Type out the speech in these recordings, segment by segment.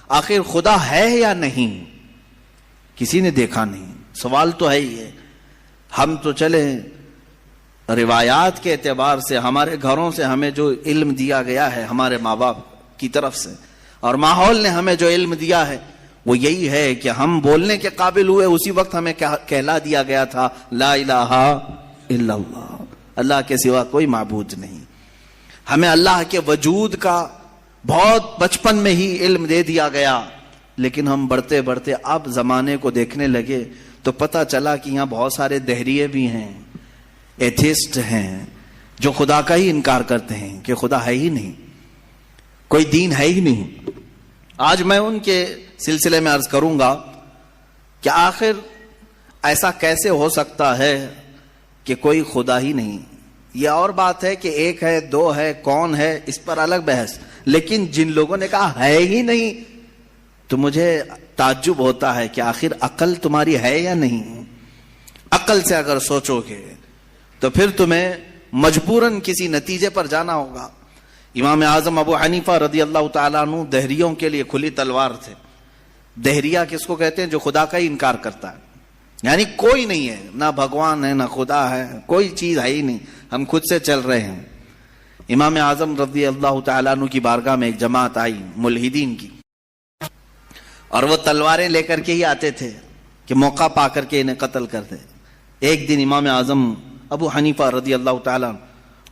آخر خدا ہے یا نہیں؟ کسی نے دیکھا نہیں. سوال تو ہے ہی ہے. ہم تو چلے روایات کے اعتبار سے، ہمارے گھروں سے ہمیں جو علم دیا گیا ہے ہمارے ماں باپ کی طرف سے، اور ماحول نے ہمیں جو علم دیا ہے وہ یہی ہے کہ ہم بولنے کے قابل ہوئے اسی وقت ہمیں کہلا دیا گیا تھا لا الہ الا اللہ، اللہ کے سوا کوئی معبود نہیں. ہمیں اللہ کے وجود کا بہت بچپن میں ہی علم دے دیا گیا، لیکن ہم بڑھتے بڑھتے اب زمانے کو دیکھنے لگے تو پتہ چلا کہ یہاں بہت سارے دہریے بھی ہیں، ایتھیسٹ ہیں، جو خدا کا ہی انکار کرتے ہیں کہ خدا ہے ہی نہیں، کوئی دین ہے ہی نہیں. آج میں ان کے سلسلے میں عرض کروں گا کہ آخر ایسا کیسے ہو سکتا ہے کہ کوئی خدا ہی نہیں. یہ اور بات ہے کہ ایک ہے، دو ہے، کون ہے، اس پر الگ بحث، لیکن جن لوگوں نے کہا ہے ہی نہیں تو مجھے تعجب ہوتا ہے کہ آخر عقل تمہاری ہے یا نہیں. عقل سے اگر سوچو گے تو پھر تمہیں مجبوراً کسی نتیجے پر جانا ہوگا. امام اعظم ابو حنیفہ رضی اللہ تعالیٰ عنہ دہریوں کے لیے کھلی تلوار تھے. دہریہ کس کو کہتے ہیں؟ جو خدا کا ہی انکار کرتا ہے، یعنی کوئی نہیں ہے، نہ بھگوان ہے، نہ خدا ہے، کوئی چیز ہے ہی نہیں، ہم خود سے چل رہے ہیں. امام اعظم رضی اللہ تعالیٰ عنہ کی بارگاہ میں ایک جماعت آئی ملحدین کی، اور وہ تلواریں لے کر کے ہی آتے تھے کہ موقع پا کر کے انہیں قتل کر دے. ایک دن امام اعظم ابو حنیفہ رضی اللہ تعالیٰ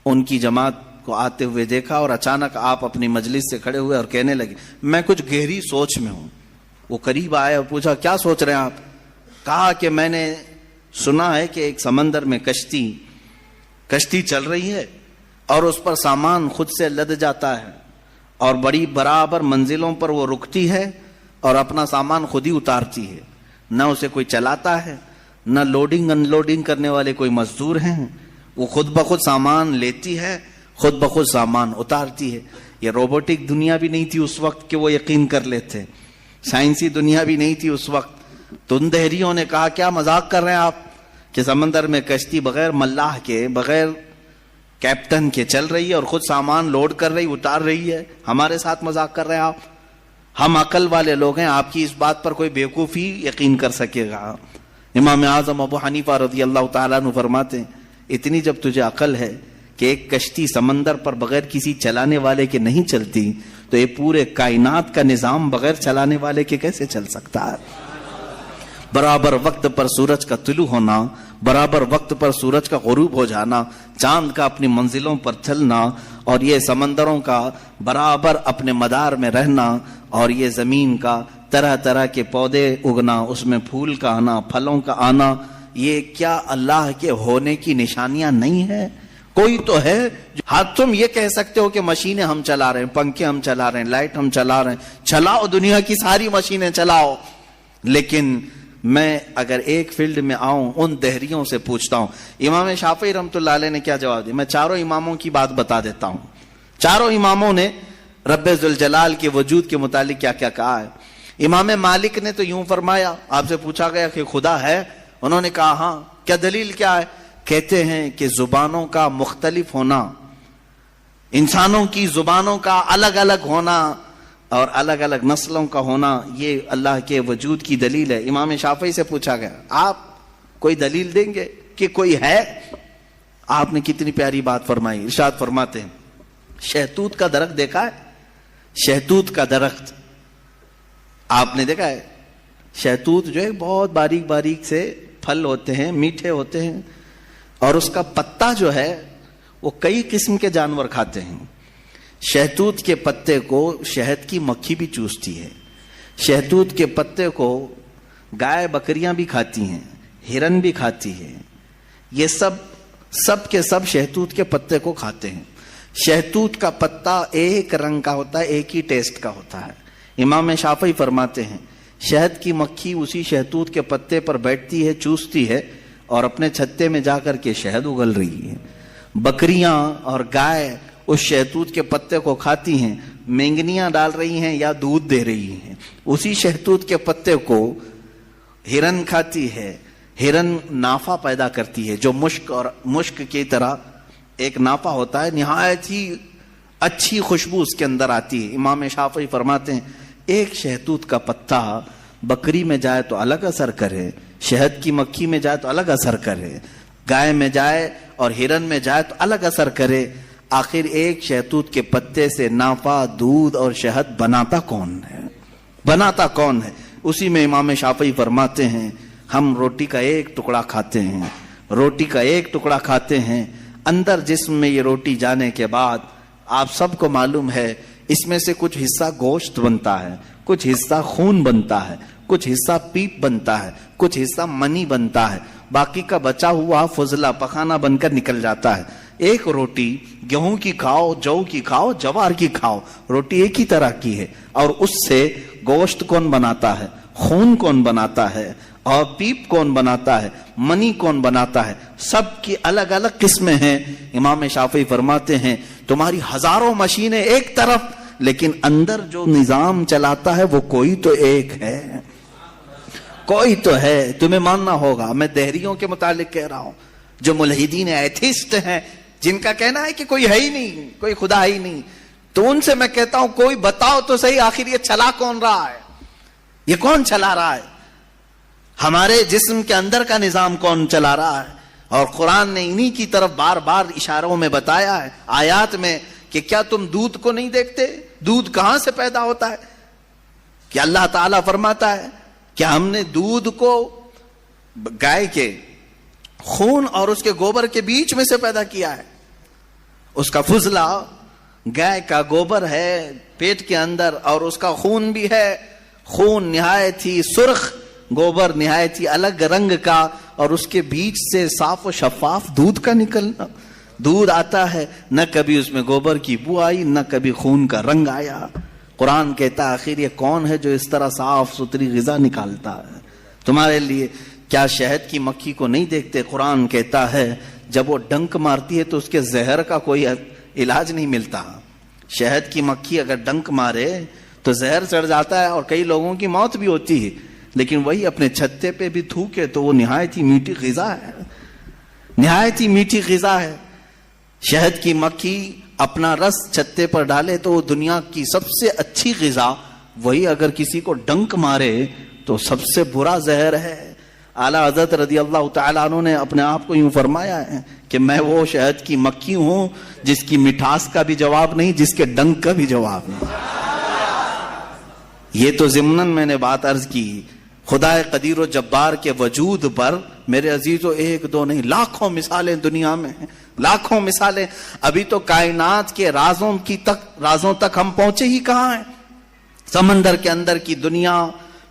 ان کی جماعت کو آتے ہوئے دیکھا، اور اچانک آپ اپنی مجلس سے کھڑے ہوئے اور کہنے لگے میں کچھ گہری سوچ میں ہوں. وہ قریب آئے اور پوچھا کیا سوچ رہے ہیں آپ؟ کہا کہ میں نے سنا ہے کہ ایک سمندر میں کشتی چل رہی ہے اور اس پر سامان خود سے لد جاتا ہے، اور بڑی برابر منزلوں پر وہ رکتی ہے اور اپنا سامان خود ہی اتارتی ہے، نہ اسے کوئی چلاتا ہے، نہ لوڈنگ ان لوڈنگ کرنے والے کوئی مزدور ہیں، وہ خود بخود سامان لیتی ہے، خود بخود سامان اتارتی ہے. یہ روبوٹک دنیا بھی نہیں تھی اس وقت کہ وہ یقین کر لیتے، سائنسی دنیا بھی نہیں تھی اس وقت. تو ان دہریوں نے کہا کیا مذاق کر رہے ہیں آپ کہ سمندر میں کشتی بغیر ملاح کے، بغیر کیپٹن کے چل رہی ہے اور خود سامان لوڈ کر رہی، اتار رہی ہے، ہمارے ساتھ مذاق کر رہے ہیں آپ؟ ہم عقل والے لوگ ہیں، آپ کی اس بات پر کوئی بیوقوفی یقین کر سکے گا. امام اعظم ابو حنیفہ رضی اللہ تعالیٰ عنہ فرماتے ہیں اتنی جب تجھے عقل ہے کہ ایک کشتی سمندر پر بغیر کسی چلانے والے کے نہیں چلتی، تو یہ پورے کائنات کا نظام بغیر چلانے والے کے کیسے چل سکتا ہے؟ برابر وقت پر سورج کا طلوع ہونا، برابر وقت پر سورج کا غروب ہو جانا، چاند کا اپنی منزلوں پر چلنا، اور یہ سمندروں کا برابر اپنے مدار میں رہنا، اور یہ زمین کا طرح طرح کے پودے اگنا، اس میں پھول کا آنا، پھلوں کا آنا، یہ کیا اللہ کے ہونے کی نشانیاں نہیں ہے؟ کوئی تو ہے. ہاں تم یہ کہہ سکتے ہو کہ مشینیں ہم چلا رہے ہیں، پنکھے ہم چلا رہے ہیں، لائٹ ہم چلا رہے ہیں، چلاؤ دنیا کی ساری مشینیں چلاؤ. لیکن میں اگر ایک فیلڈ میں آؤں، ان دہریوں سے پوچھتا ہوں. امام شافعی رحمۃ اللہ علیہ نے کیا جواب دیا؟ میں چاروں اماموں کی بات بتا دیتا ہوں. چاروں اماموں نے رب ذوالجلال کے وجود کے متعلق کیا کیا کہا ہے. امام مالک نے تو یوں فرمایا، آپ سے پوچھا گیا کہ خدا ہے، انہوں نے کہا ہاں. کیا دلیل کیا ہے؟ کہتے ہیں کہ زبانوں کا مختلف ہونا، انسانوں کی زبانوں کا الگ الگ ہونا اور الگ الگ نسلوں کا ہونا، یہ اللہ کے وجود کی دلیل ہے. امام شافعی سے پوچھا گیا آپ کوئی دلیل دیں گے کہ کوئی ہے؟ آپ نے کتنی پیاری بات فرمائی. ارشاد فرماتے ہیں شہتوت کا درخت دیکھا ہے؟ شہتوت کا درخت آپ نے دیکھا ہے؟ شہتوت جو ہے بہت باریک باریک سے پھل ہوتے ہیں، میٹھے ہوتے ہیں، اور اس کا پتا جو ہے وہ کئی قسم کے جانور کھاتے ہیں. شہتوت کے پتے کو شہد کی مکھی بھی چوستی ہے. شہتوت کے پتے کو گائے بکریاں بھی کھاتی ہیں، ہرن بھی کھاتی ہے. یہ سب کے سب شہتوت کے پتے کو کھاتے ہیں. شہتوت کا پتا ایک رنگ کا ہوتا ہے، ایک ہی ٹیسٹ کا ہوتا ہے. امام شافعی فرماتے ہیں شہد کی مکھی اسی شہتوت کے پتے پر بیٹھتی ہے، چوستی ہے، اور اپنے چھتے میں جا کر کے شہد اگل رہی ہے. بکریاں اور گائے اس شہتوت کے پتے کو کھاتی ہیں، مینگنیاں ڈال رہی ہیں یا دودھ دے رہی ہیں. اسی شہتوت کے پتے کو ہرن کھاتی ہے. ہرن نافہ پیدا کرتی ہے جو مشک کی طرح ایک نافہ ہوتا ہے، نہایت ہی اچھی خوشبو اس کے اندر آتی ہے. امام شافعی فرماتے ہیں ایک شہتوت کا پتا بکری میں جائے تو الگ اثر کرے، شہد کی مکھی میں جائے تو الگ اثر کرے، گائے میں جائے اور ہرن میں جائے تو الگ اثر کرے، آخر ایک شہتوت کے پتے سے نافع، دودھ اور شہد بناتا کون ہے؟ بناتا کون ہے؟ اسی میں امام شافعی فرماتے ہیں ہم روٹی کا ایک ٹکڑا کھاتے ہیں، روٹی کا ایک ٹکڑا کھاتے ہیں، اندر جسم میں یہ روٹی جانے کے بعد آپ سب کو معلوم ہے اس میں سے کچھ حصہ گوشت بنتا ہے، کچھ حصہ خون بنتا ہے، کچھ حصہ پیپ بنتا ہے، کچھ حصہ منی بنتا ہے، باقی کا بچا ہوا فضلہ پخانہ بن کر نکل جاتا ہے۔ ایک روٹی گیہوں کی کھاؤ، جو کی کھاؤ، جوار کی کھاؤ، روٹی ایک ہی طرح کی ہے، اور اس سے گوشت کون بناتا ہے، خون کون بناتا ہے، اور پیپ کون بناتا ہے، منی کون بناتا ہے، سب کی الگ الگ قسمیں ہیں۔ امام شافعی فرماتے ہیں تمہاری ہزاروں مشینیں ایک طرف، لیکن اندر جو نظام چلاتا ہے وہ کوئی تو ایک ہے، کوئی تو ہے، تمہیں ماننا ہوگا۔ میں دہریوں کے متعلق کہہ رہا ہوں، جو ملحدین ایتھیسٹ ہیں، جن کا کہنا ہے کہ کوئی ہے ہی نہیں، کوئی خدا ہی نہیں، تو ان سے میں کہتا ہوں کوئی بتاؤ تو صحیح آخر یہ چلا کون رہا ہے، یہ کون چلا رہا ہے، ہمارے جسم کے اندر کا نظام کون چلا رہا ہے؟ اور قرآن نے انہی کی طرف بار بار اشاروں میں بتایا ہے، آیات میں، کہ کیا تم دودھ کو نہیں دیکھتے؟ دودھ کہاں سے پیدا ہوتا ہے؟ کہ اللہ تعالیٰ فرماتا ہے کہ ہم نے دودھ کو گائے کے خون اور اس کے گوبر کے بیچ میں سے پیدا کیا ہے۔ اس کا فضلہ گائے کا گوبر ہے پیٹ کے اندر، اور اس کا خون بھی ہے، خون نہایت ہی سرخ، گوبر نہایت ہی الگ رنگ کا، اور اس کے بیچ سے صاف و شفاف دودھ کا نکلنا، دودھ آتا ہے، نہ کبھی اس میں گوبر کی بو آئی، نہ کبھی خون کا رنگ آیا۔ قرآن کہتا ہے آخر یہ کون ہے جو اس طرح صاف ستھری غذا نکالتا ہے تمہارے لیے؟ کیا شہد کی مکھی کو نہیں دیکھتے؟ قرآن کہتا ہے جب وہ ڈنک مارتی ہے تو اس کے زہر کا کوئی علاج نہیں ملتا۔ شہد کی مکھی اگر ڈنک مارے تو زہر چڑھ جاتا ہے اور کئی لوگوں کی موت بھی ہوتی ہے، لیکن وہی اپنے چھتے پہ بھی تھوکے تو وہ نہایت ہی میٹھی غذا ہے، نہایت ہی میٹھی غذا ہے۔ شہد کی مکھی اپنا رس چھتے پر ڈالے تو وہ دنیا کی سب سے اچھی غذا، وہی اگر کسی کو ڈنک مارے تو سب سے برا زہر ہے۔ اعلیٰ حضرت رضی اللہ تعالیٰ عنہ نے اپنے آپ کو یوں فرمایا ہے کہ میں وہ شہد کی مکھی ہوں جس کی مٹھاس کا بھی جواب نہیں، جس کے ڈنک کا بھی جواب نہیں۔ یہ تو ضمناً میں نے بات عرض کی، خدا قدیر و جبار کے وجود پر میرے عزیزو ایک دو نہیں، لاکھوں مثالیں دنیا میں ہیں، لاکھوں مثالیں۔ ابھی تو کائنات کے رازوں تک ہم پہنچے ہی کہاں ہیں؟ سمندر کے اندر کی دنیا،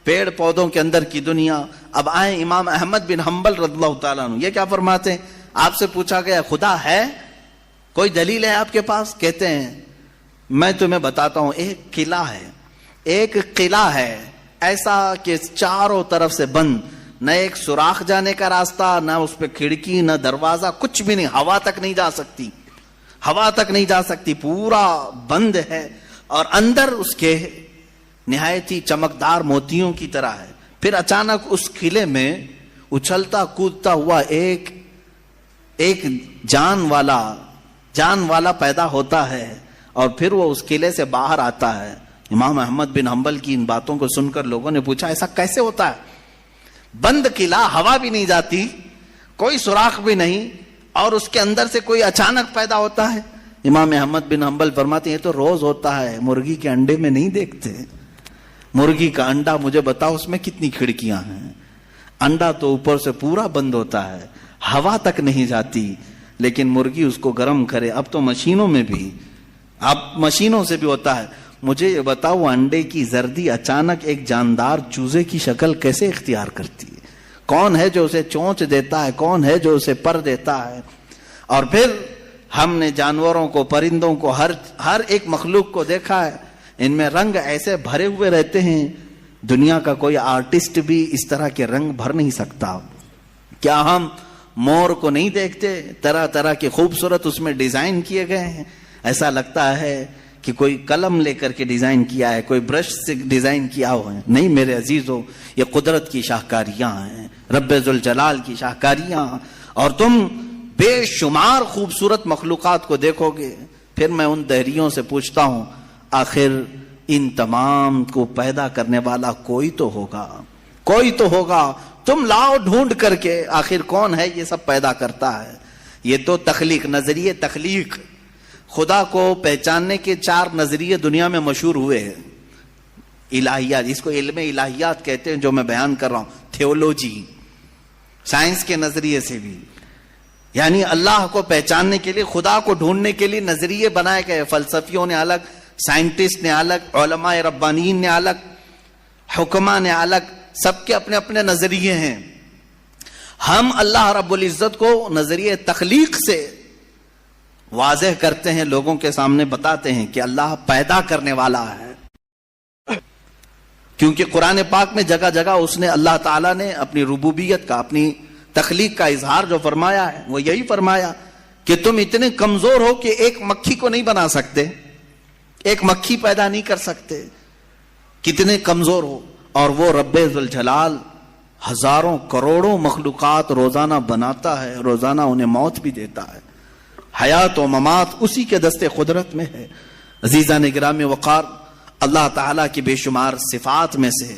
پیڑ پودوں کے اندر کی دنیا۔ اب آئیں امام احمد بن حنبل رضی اللہ تعالیٰ عنہ، یہ کیا فرماتے ہیں؟ آپ سے پوچھا گیا خدا ہے؟ کوئی دلیل ہے آپ کے پاس؟ کہتے ہیں میں تمہیں بتاتا ہوں، ایک قلعہ ہے، ایک قلعہ ہے ایسا کہ چاروں طرف سے بند، نہ ایک سوراخ جانے کا راستہ، نہ اس پہ کھڑکی، نہ دروازہ، کچھ بھی نہیں، ہوا تک نہیں جا سکتی، ہوا تک نہیں جا سکتی، پورا بند ہے، اور اندر اس کے نہایت ہی چمکدار موتیوں کی طرح ہے۔ پھر اچانک اس قلعے میں اچھلتا کودتا ہوا ایک جان والا پیدا ہوتا ہے، اور پھر وہ اس قلعے سے باہر آتا ہے۔ امام احمد بن حنبل کی ان باتوں کو سن کر لوگوں نے پوچھا ایسا کیسے ہوتا ہے؟ بند قلعہ، ہوا بھی نہیں جاتی، کوئی سوراخ بھی نہیں، اور اس کے اندر سے کوئی اچانک پیدا ہوتا ہے۔ امام احمد بن حنبل فرماتے ہیں یہ تو روز ہوتا ہے، مرغی کے انڈے میں نہیں دیکھتے۔ مرغی کا انڈا مجھے بتاؤ اس میں کتنی کھڑکیاں ہیں؟ انڈا تو اوپر سے پورا بند ہوتا ہے، ہوا تک نہیں جاتی، لیکن مرغی اس کو گرم کرے۔ اب تو مشینوں میں بھی، اب مشینوں سے بھی ہوتا ہے۔ مجھے یہ بتاؤ وہ انڈے کی زردی اچانک ایک جاندار چوزے کی شکل کیسے اختیار کرتی ہے؟ کون ہے جو اسے چونچ دیتا ہے؟ کون ہے جو اسے پر دیتا ہے؟ اور پھر ہم نے جانوروں کو، پرندوں کو، ہر ایک مخلوق کو دیکھا ہے، ان میں رنگ ایسے بھرے ہوئے رہتے ہیں، دنیا کا کوئی آرٹسٹ بھی اس طرح کے رنگ بھر نہیں سکتا۔ کیا ہم مور کو نہیں دیکھتے؟ طرح طرح کے خوبصورت اس میں ڈیزائن کیے گئے ہیں، ایسا لگتا ہے کہ کوئی قلم لے کر کے ڈیزائن کیا ہے، کوئی برش سے ڈیزائن کیا ہوا ہے۔ نہیں میرے عزیزو، یہ قدرت کی شاہکاریاں ہیں، رب ذوالجلال کی شاہکاریاں، اور تم بے شمار خوبصورت مخلوقات کو دیکھو گے۔ پھر میں ان دہریوں سے پوچھتا ہوں آخر ان تمام کو پیدا کرنے والا کوئی تو ہوگا، کوئی تو ہوگا، تم لاؤ ڈھونڈ کر کے، آخر کون ہے یہ سب پیدا کرتا ہے؟ یہ تو تخلیق، نظریے تخلیق، خدا کو پہچاننے کے 4 نظریے دنیا میں مشہور ہوئے ہیں۔ الہیات، اس کو علم الہیات کہتے ہیں جو میں بیان کر رہا ہوں، تھیولوجی، سائنس کے نظریے سے بھی، یعنی اللہ کو پہچاننے کے لیے، خدا کو ڈھونڈنے کے لیے نظریے بنائے گئے، فلسفیوں نے الگ، سائنٹسٹ نے الگ، علماء ربانیین نے الگ، حکماء نے الگ، سب کے اپنے اپنے نظریے ہیں۔ ہم اللہ رب العزت کو نظریے تخلیق سے واضح کرتے ہیں، لوگوں کے سامنے بتاتے ہیں کہ اللہ پیدا کرنے والا ہے، کیونکہ قرآن پاک میں جگہ جگہ اس نے، اللہ تعالیٰ نے اپنی ربوبیت کا، اپنی تخلیق کا اظہار جو فرمایا ہے وہ یہی فرمایا کہ تم اتنے کمزور ہو کہ ایک مکھی کو نہیں بنا سکتے، ایک مکھی پیدا نہیں کر سکتے، کتنے کمزور ہو، اور وہ رب ذوالجلال ہزاروں کروڑوں مخلوقات روزانہ بناتا ہے، روزانہ انہیں موت بھی دیتا ہے، حیات و ممات اسی کے دست قدرت میں ہے۔ عزیزان گرامی وقار، اللہ تعالیٰ کی بے شمار صفات میں سے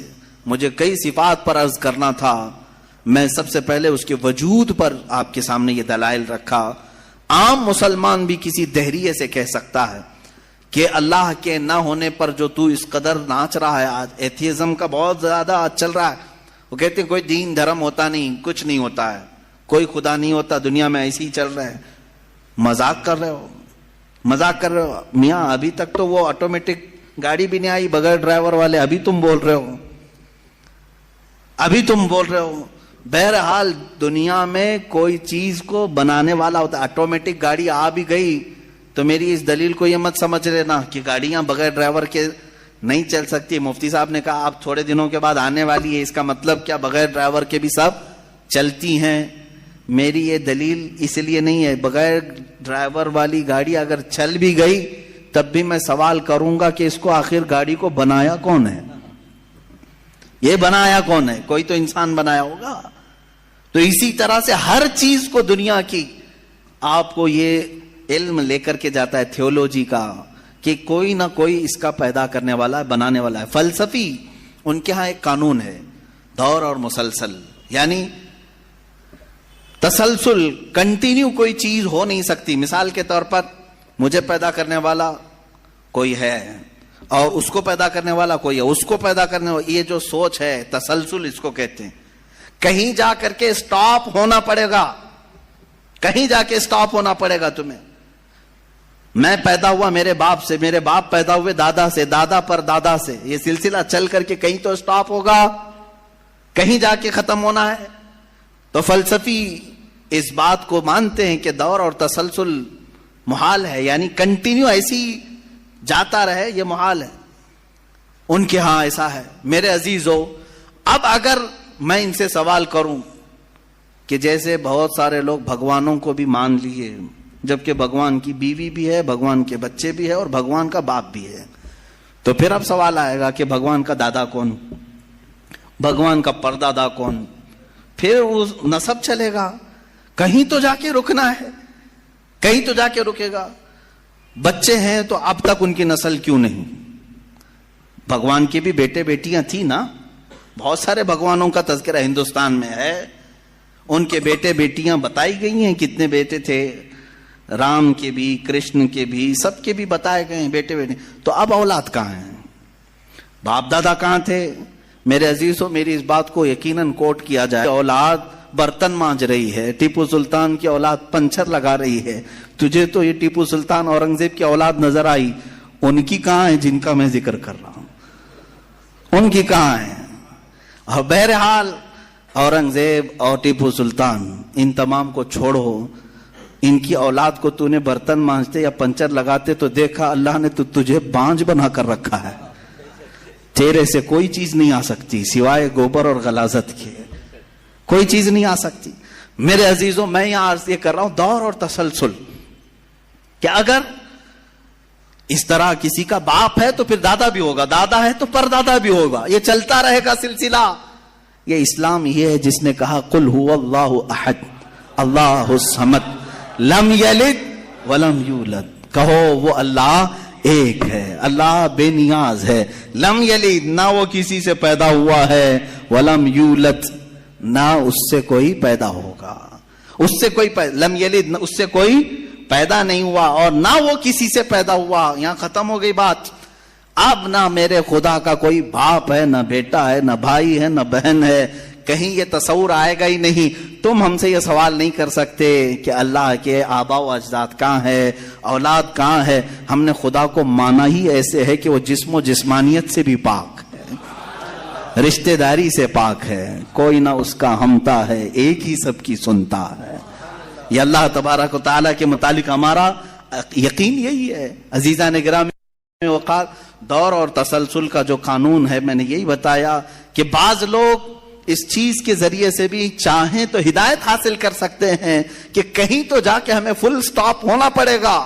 مجھے کئی صفات پر عرض کرنا تھا، میں سب سے پہلے اس کے وجود پر آپ کے سامنے یہ دلائل رکھا۔ عام مسلمان بھی کسی دہریے سے کہہ سکتا ہے کہ اللہ کے نہ ہونے پر جو تو اس قدر ناچ رہا ہے، آج ایتھیزم کا بہت زیادہ آج چل رہا ہے، وہ کہتے ہیں کوئی دین دھرم ہوتا نہیں، کچھ نہیں ہوتا ہے، کوئی خدا نہیں ہوتا، دنیا میں ایسے ہی چل رہا ہے۔ مذاق کر رہے ہو، مذاق کر رہے ہو میاں، ابھی تک تو وہ آٹومیٹک گاڑی بھی نہیں آئی بغیر ڈرائیور والے، ابھی تم بول رہے ہو، ابھی تم بول رہے ہو۔ بہرحال دنیا میں کوئی چیز کو بنانے والا ہوتا ہے، آٹومیٹک گاڑی آ بھی گئی تو میری اس دلیل کو یہ مت سمجھ لینا کہ گاڑیاں بغیر ڈرائیور کے نہیں چل سکتی۔ مفتی صاحب نے کہا آپ تھوڑے دنوں کے بعد آنے والی ہے، اس کا مطلب کیا بغیر ڈرائیور کے بھی سب چلتی ہیں؟ میری یہ دلیل اس لیے نہیں ہے، بغیر ڈرائیور والی گاڑی اگر چل بھی گئی تب بھی میں سوال کروں گا کہ اس کو آخر گاڑی کو بنایا کون ہے؟ یہ بنایا کون ہے؟ کوئی تو انسان بنایا ہوگا۔ تو اسی طرح سے ہر چیز کو دنیا کی آپ کو یہ علم لے کر کے جاتا ہے تھیولوجی کا کہ کوئی نہ کوئی اس کا پیدا کرنے والا ہے، بنانے والا ہے۔ فلسفی ان کے ہاں ایک قانون ہے، دور اور مسلسل، یعنی تسلسل، کنٹینیو کوئی چیز ہو نہیں سکتی۔ مثال کے طور پر مجھے پیدا کرنے والا کوئی ہے اور اس کو پیدا کرنے والا کوئی ہے، اس کو پیدا کرنے والا، یہ جو سوچ ہے تسلسل اس کو کہتے ہیں۔ کہیں جا کر کے سٹاپ ہونا پڑے گا، کہیں جا کے سٹاپ ہونا پڑے گا تمہیں۔ میں پیدا ہوا میرے باپ سے، میرے باپ پیدا ہوئے دادا سے، دادا پر دادا سے، یہ سلسلہ چل کر کے کہیں تو سٹاپ ہوگا، کہیں جا کے ختم ہونا ہے۔ تو فلسفی اس بات کو مانتے ہیں کہ دور اور تسلسل محال ہے، یعنی کنٹینیو ایسی جاتا رہے، یہ محال ہے۔ ان کے ہاں ایسا ہے۔ میرے عزیزو، اب اگر میں ان سے سوال کروں کہ جیسے بہت سارے لوگ بھگوانوں کو بھی مان لیے، جبکہ بھگوان کی بیوی بھی ہے، بھگوان کے بچے بھی ہے اور بھگوان کا باپ بھی ہے، تو پھر اب سوال آئے گا کہ بھگوان کا دادا کون، بھگوان کا پردادا کون؟ پھر وہ نسب چلے گا، کہیں تو جا کے رکنا ہے، کہیں تو جا کے رکے گا۔ بچے ہیں تو اب تک ان کی نسل کیوں نہیں؟ بھگوان کے بھی بیٹے بیٹیاں تھی نا، بہت سارے بھگوانوں کا تذکرہ ہندوستان میں ہے، ان کے بیٹے بیٹیاں بتائی گئی ہیں، کتنے بیٹے تھے، رام کے بھی، کرشن کے بھی، سب کے بھی بتائے گئے ہیں بیٹے بیٹے۔ تو اب اولاد کہاں ہیں؟ باپ دادا کہاں تھے؟ میرے عزیزوں، میری اس بات کو یقیناً کوٹ کیا جائے، اولاد برتن مانج رہی ہے، ٹیپو سلطان کی اولاد پنچر لگا رہی ہے، تجھے تو یہ ٹیپو سلطان اورنگزیب کی اولاد نظر آئی، ان کی کہاں ہے جن کا میں ذکر کر رہا ہوں؟ ان کی کہاں ہے؟ اور بہرحال اورنگزیب اور ٹیپو سلطان ان تمام کو چھوڑو، ان کی اولاد کو تو نے برتن مانجتے یا پنچر لگاتے تو دیکھا اللہ نے تو تجھے بانج بنا کر رکھا ہے، تیرے سے کوئی چیز نہیں آ سکتی سوائے گوبر اور غلاظت کے، کوئی چیز نہیں آ سکتی۔ میرے عزیزوں، میں یہاں عرض یہ کر رہا ہوں دور اور تسلسل، کہ اگر اس طرح کسی کا باپ ہے تو پھر دادا بھی ہوگا، دادا ہے تو پردادا بھی ہوگا، یہ چلتا رہے گا سلسلہ۔ یہ اسلام یہ ہے جس نے کہا قل هو اللہ احد اللہ الصمد لم یلد ولم یولد، کہو وہ اللہ ایک ہے، اللہ بے نیاز ہے. لم یلد، نہ وہ کسی سے پیدا ہوا ہے، ولم یولد، نہ اس سے کوئی پیدا ہوگا. اس سے کوئی لم یلد، اس سے کوئی پیدا نہیں ہوا، اور نہ وہ کسی سے پیدا ہوا. یہاں ختم ہو گئی بات. اب نہ میرے خدا کا کوئی باپ ہے، نہ بیٹا ہے، نہ بھائی ہے، نہ بہن ہے. کہیں یہ تصور آئے گا ہی نہیں. تم ہم سے یہ سوال نہیں کر سکتے کہ اللہ کے آبا و اجداد کہاں ہے، اولاد کہاں ہے. ہم نے خدا کو مانا ہی ایسے ہے کہ وہ جسم و جسمانیت سے بھی پاک ہے، رشتہ داری سے پاک ہے، کوئی نہ اس کا ہمتا ہے، ایک ہی سب کی سنتا ہے. یہ اللہ تبارک و تعالیٰ کے متعلق ہمارا یقین یہی ہے. عزیزان گرامی وقار، دور اور تسلسل کا جو قانون ہے، میں نے یہی بتایا کہ بعض لوگ اس چیز کے ذریعے سے بھی چاہیں تو ہدایت حاصل کر سکتے ہیں کہ کہیں تو جا کے ہمیں فل سٹاپ ہونا پڑے گا.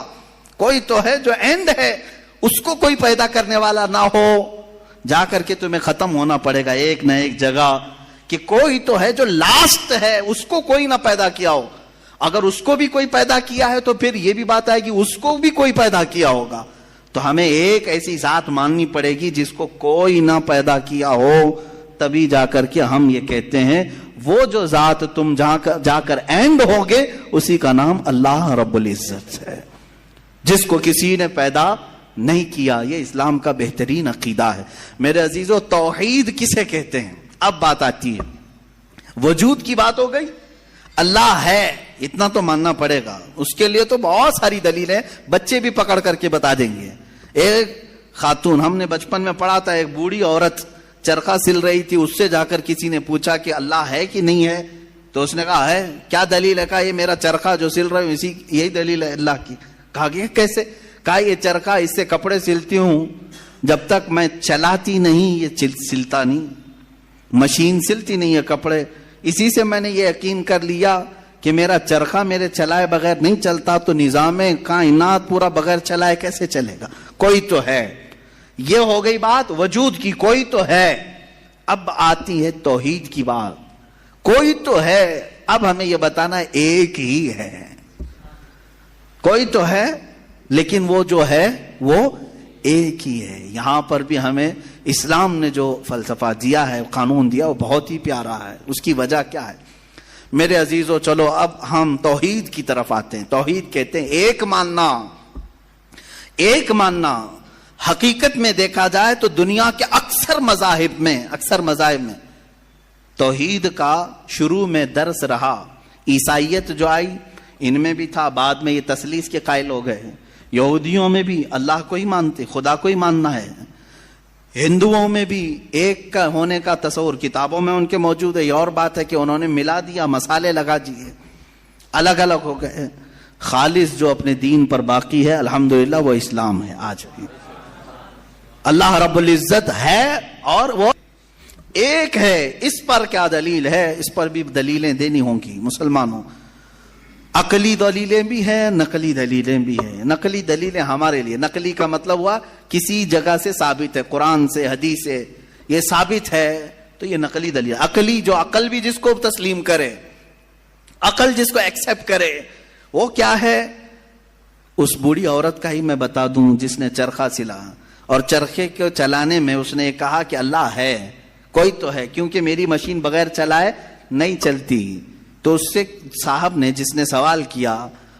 کوئی تو ہے جو اینڈ ہے، اس کو کوئی پیدا کرنے والا نہ ہو، جا کر کے تمہیں ختم ہونا پڑے گا ایک نہ ایک جگہ. کہ کوئی تو ہے جو لاسٹ ہے، اس کو کوئی نہ پیدا کیا ہو. اگر اس کو بھی کوئی پیدا کیا ہے تو پھر یہ بھی بات آئے گی اس کو بھی کوئی پیدا کیا ہوگا. تو ہمیں ایک ایسی ذات ماننی پڑے گی جس کو کوئی نہ پیدا کیا ہو. تبھی جا کر کے ہم یہ کہتے ہیں وہ جو ذات تم جا کر اینڈ ہوگے اسی کا نام اللہ رب العزت ہے، جس کو کسی نے پیدا نہیں کیا. یہ اسلام کا بہترین عقیدہ ہے. میرے عزیزو، توحید کسے کہتے ہیں؟ اب بات آتی ہے، وجود کی بات ہو گئی. اللہ ہے اتنا تو ماننا پڑے گا. اس کے لیے تو بہت ساری دلیلیں بچے بھی پکڑ کر کے بتا دیں گے. ایک خاتون، ہم نے بچپن میں پڑھا تھا، ایک بوڑھی عورت چرخہ سل رہی تھی. اس سے جا کر کسی نے پوچھا کہ اللہ ہے کہ نہیں ہے؟ تو اس نے کہا ہے. کیا دلیل ہے؟ کہا یہ میرا چرخہ جو سل رہا ہوں یہی دلیل ہے اللہ کی. کہا کہ کیسے؟ کہا یہ چرخہ، اس سے کپڑے سلتی ہوں، جب تک میں چلاتی نہیں یہ سلتا نہیں. مشین سلتی نہیں ہے کپڑے. اسی سے میں نے یہ یقین کر لیا کہ میرا چرخہ میرے چلائے بغیر نہیں چلتا، تو نظام کائنات پورا بغیر چلائے کیسے چلے گا؟ کوئی تو ہے. یہ ہو گئی بات وجود کی، کوئی تو ہے. اب آتی ہے توحید کی بات. کوئی تو ہے، اب ہمیں یہ بتانا ہے ایک ہی ہے. کوئی تو ہے لیکن وہ جو ہے وہ ایک ہی ہے. یہاں پر بھی ہمیں اسلام نے جو فلسفہ دیا ہے، قانون دیا، وہ بہت ہی پیارا ہے. اس کی وجہ کیا ہے میرے عزیزو؟ چلو اب ہم توحید کی طرف آتے ہیں. توحید کہتے ہیں ایک ماننا. ایک ماننا حقیقت میں دیکھا جائے تو دنیا کے اکثر مذاہب میں توحید کا شروع میں درس رہا. عیسائیت جو آئی ان میں بھی تھا، بعد میں یہ تثلیث کے قائل ہو گئے. یہودیوں میں بھی اللہ کو ہی مانتے، خدا کو ہی ماننا ہے. ہندوؤں میں بھی ایک کا ہونے کا تصور کتابوں میں ان کے موجود ہے. یہ اور بات ہے کہ انہوں نے ملا دیا، مسالے لگا دیے، الگ الگ ہو گئے. خالص جو اپنے دین پر باقی ہے الحمدللہ وہ اسلام ہے. آج بھی اللہ رب العزت ہے اور وہ ایک ہے. اس پر کیا دلیل ہے؟ اس پر بھی دلیلیں دینی ہوں گی مسلمانوں. عقلی دلیلیں بھی ہیں، نقلی دلیلیں بھی ہیں. نقلی دلیلیں ہمارے لیے، نقلی کا مطلب ہوا کسی جگہ سے ثابت ہے، قرآن سے، حدیث سے یہ ثابت ہے تو یہ نقلی دلیل. عقلی جو عقل بھی جس کو تسلیم کرے، عقل جس کو ایکسپٹ کرے، وہ کیا ہے؟ اس بوڑھی عورت کا ہی میں بتا دوں جس نے چرخہ سلا اور چرخے کو چلانے میں اس نے کہا کہ اللہ ہے، کوئی تو ہے، کیونکہ میری مشین بغیر چلائے نہیں چلتی. تو اس سے صاحب نے، جس نے سوال کیا،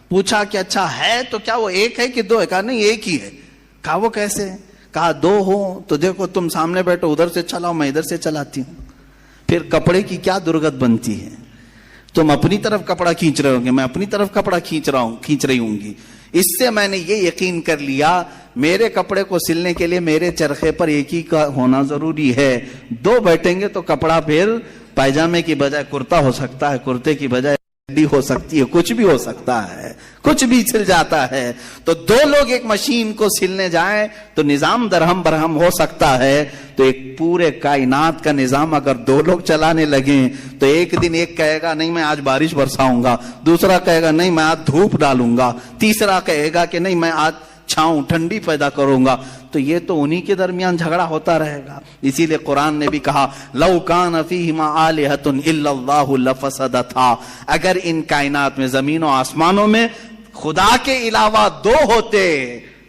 پوچھا کہ اچھا ہے تو کیا وہ ایک ہے کہ دو ہے؟ کہا نہیں ایک ہی ہے. کہا وہ کیسے؟ کہا دو ہو تو دیکھو تم سامنے بیٹھو، ادھر سے چلاؤ، میں ادھر سے چلاتی ہوں. پھر کپڑے کی کیا درگت بنتی ہے؟ تم اپنی طرف کپڑا کھینچ رہے ہوں گے، میں اپنی طرف کپڑا کھینچ رہی ہوں گی. اس سے میں نے یہ یقین کر لیا میرے کپڑے کو سلنے کے لیے میرے چرخے پر ایک ہی کا ہونا ضروری ہے. دو بیٹھیں گے تو کپڑا پھر پائجامے کی بجائے کرتا ہو سکتا ہے، کرتے کی بجائے بھی ہو سکتی ہے، کچھ بھی ہو سکتا ہے، کچھ بھی سل جاتا ہے. تو دو لوگ ایک مشین کو سلنے جائیں تو نظام درہم برہم ہو سکتا ہے. تو ایک پورے کائنات کا نظام اگر دو لوگ چلانے لگیں تو ایک دن ایک کہے گا نہیں میں آج بارش برساؤں گا، دوسرا کہے گا نہیں میں آج دھوپ ڈالوں گا، تیسرا کہے گا کہ نہیں میں آج چھاؤں ٹھنڈی پیدا کروں گا. تو یہ تو انہی کے درمیان جھگڑا ہوتا رہے گا. اسی لیے قرآن نے بھی کہا لو کان فیہما آلہۃ الا اللہ لفسدتا، اگر ان کائنات میں، زمین و آسمانوں میں خدا کے علاوہ دو ہوتے